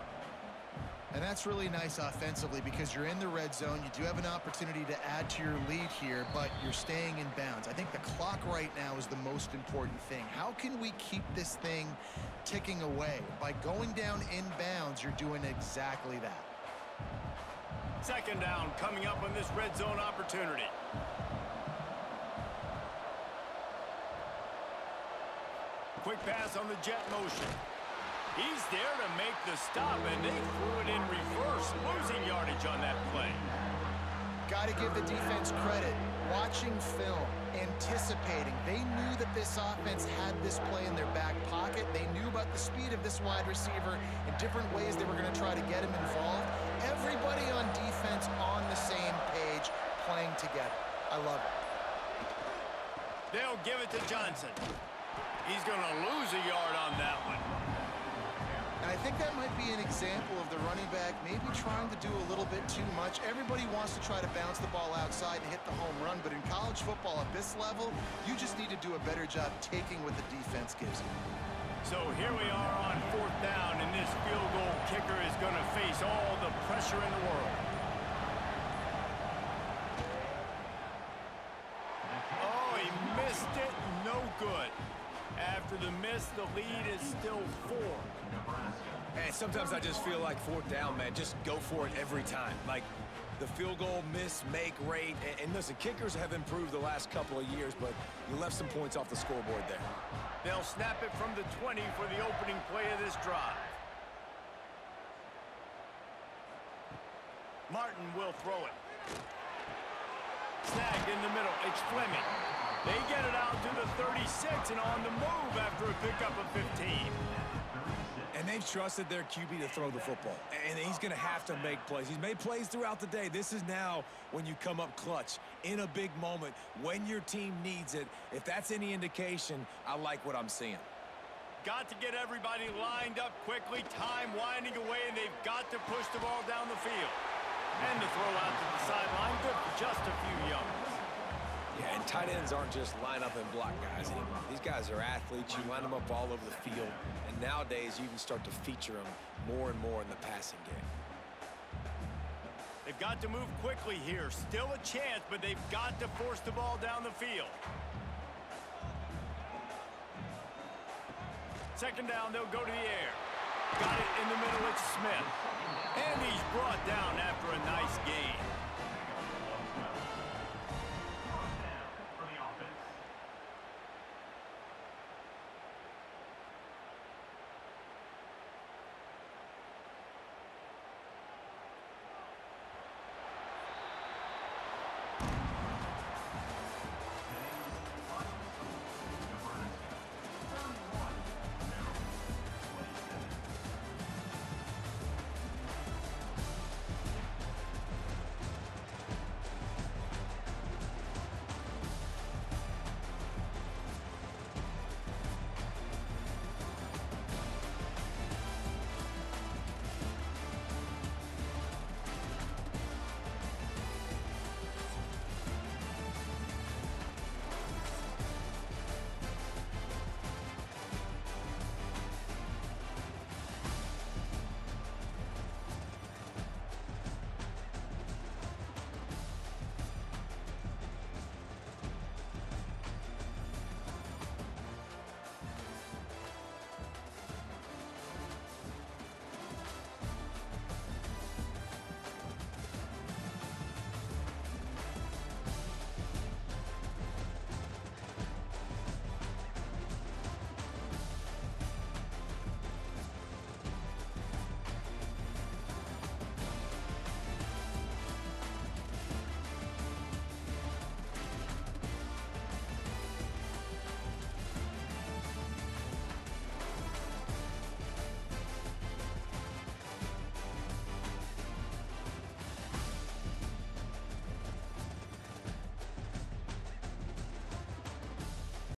Speaker 3: And that's really nice offensively because you're in the red zone. You do have an opportunity to add to your lead here, but you're staying in bounds. I think the clock right now is the most important thing. How can we keep this thing ticking away? By going down in bounds, you're doing exactly that.
Speaker 1: 2nd down coming up on this red zone opportunity. Quick pass on the jet motion. He's there to make the stop, and they threw it in reverse, losing yardage on that play.
Speaker 3: Got to give the defense credit. Watching film, anticipating. They knew that this offense had this play in their back pocket. They knew about the speed of this wide receiver in different ways they were going to try to get him involved. Everybody on defense on the same page, playing together. I love it.
Speaker 1: They'll give it to Johnson. He's going to lose a yard on that one.
Speaker 3: And I think that might be an example of the running back maybe trying to do a little bit too much. Everybody wants to try to bounce the ball outside and hit the home run, but in college football at this level, you just need to do a better job taking what the defense gives you.
Speaker 1: So here we are on 4th down, and this field goal kicker is going to face all the pressure in the world. Oh, he missed it. No good. After the miss, the lead is still 4.
Speaker 2: And sometimes I just feel like 4th down, man, just go for it every time. Like the field goal miss, make rate. And listen, kickers have improved the last couple of years, but you left some points off the scoreboard there.
Speaker 1: They'll snap it from the 20 for the opening play of this drive. Martin will throw it. Snagged in the middle. It's Fleming. They get it out to the 36 and on the move after a pickup of 15.
Speaker 2: And they've trusted their QB to throw the football. And he's going to have to make plays. He's made plays throughout the day. This is now when you come up clutch in a big moment when your team needs it. If that's any indication, I like what I'm seeing.
Speaker 1: Got to get everybody lined up quickly. Time winding away, and they've got to push the ball down the field. And the throw out to the sideline, good for just a few yards.
Speaker 2: Yeah, and tight ends aren't just line up and block guys anymore. These guys are athletes. You line them up all over the field. And nowadays, you even start to feature them more and more in the passing game.
Speaker 1: They've got to move quickly here. Still a chance, but they've got to force the ball down the field. Second down, they'll go to the air. Got it in the middle, it's Smith.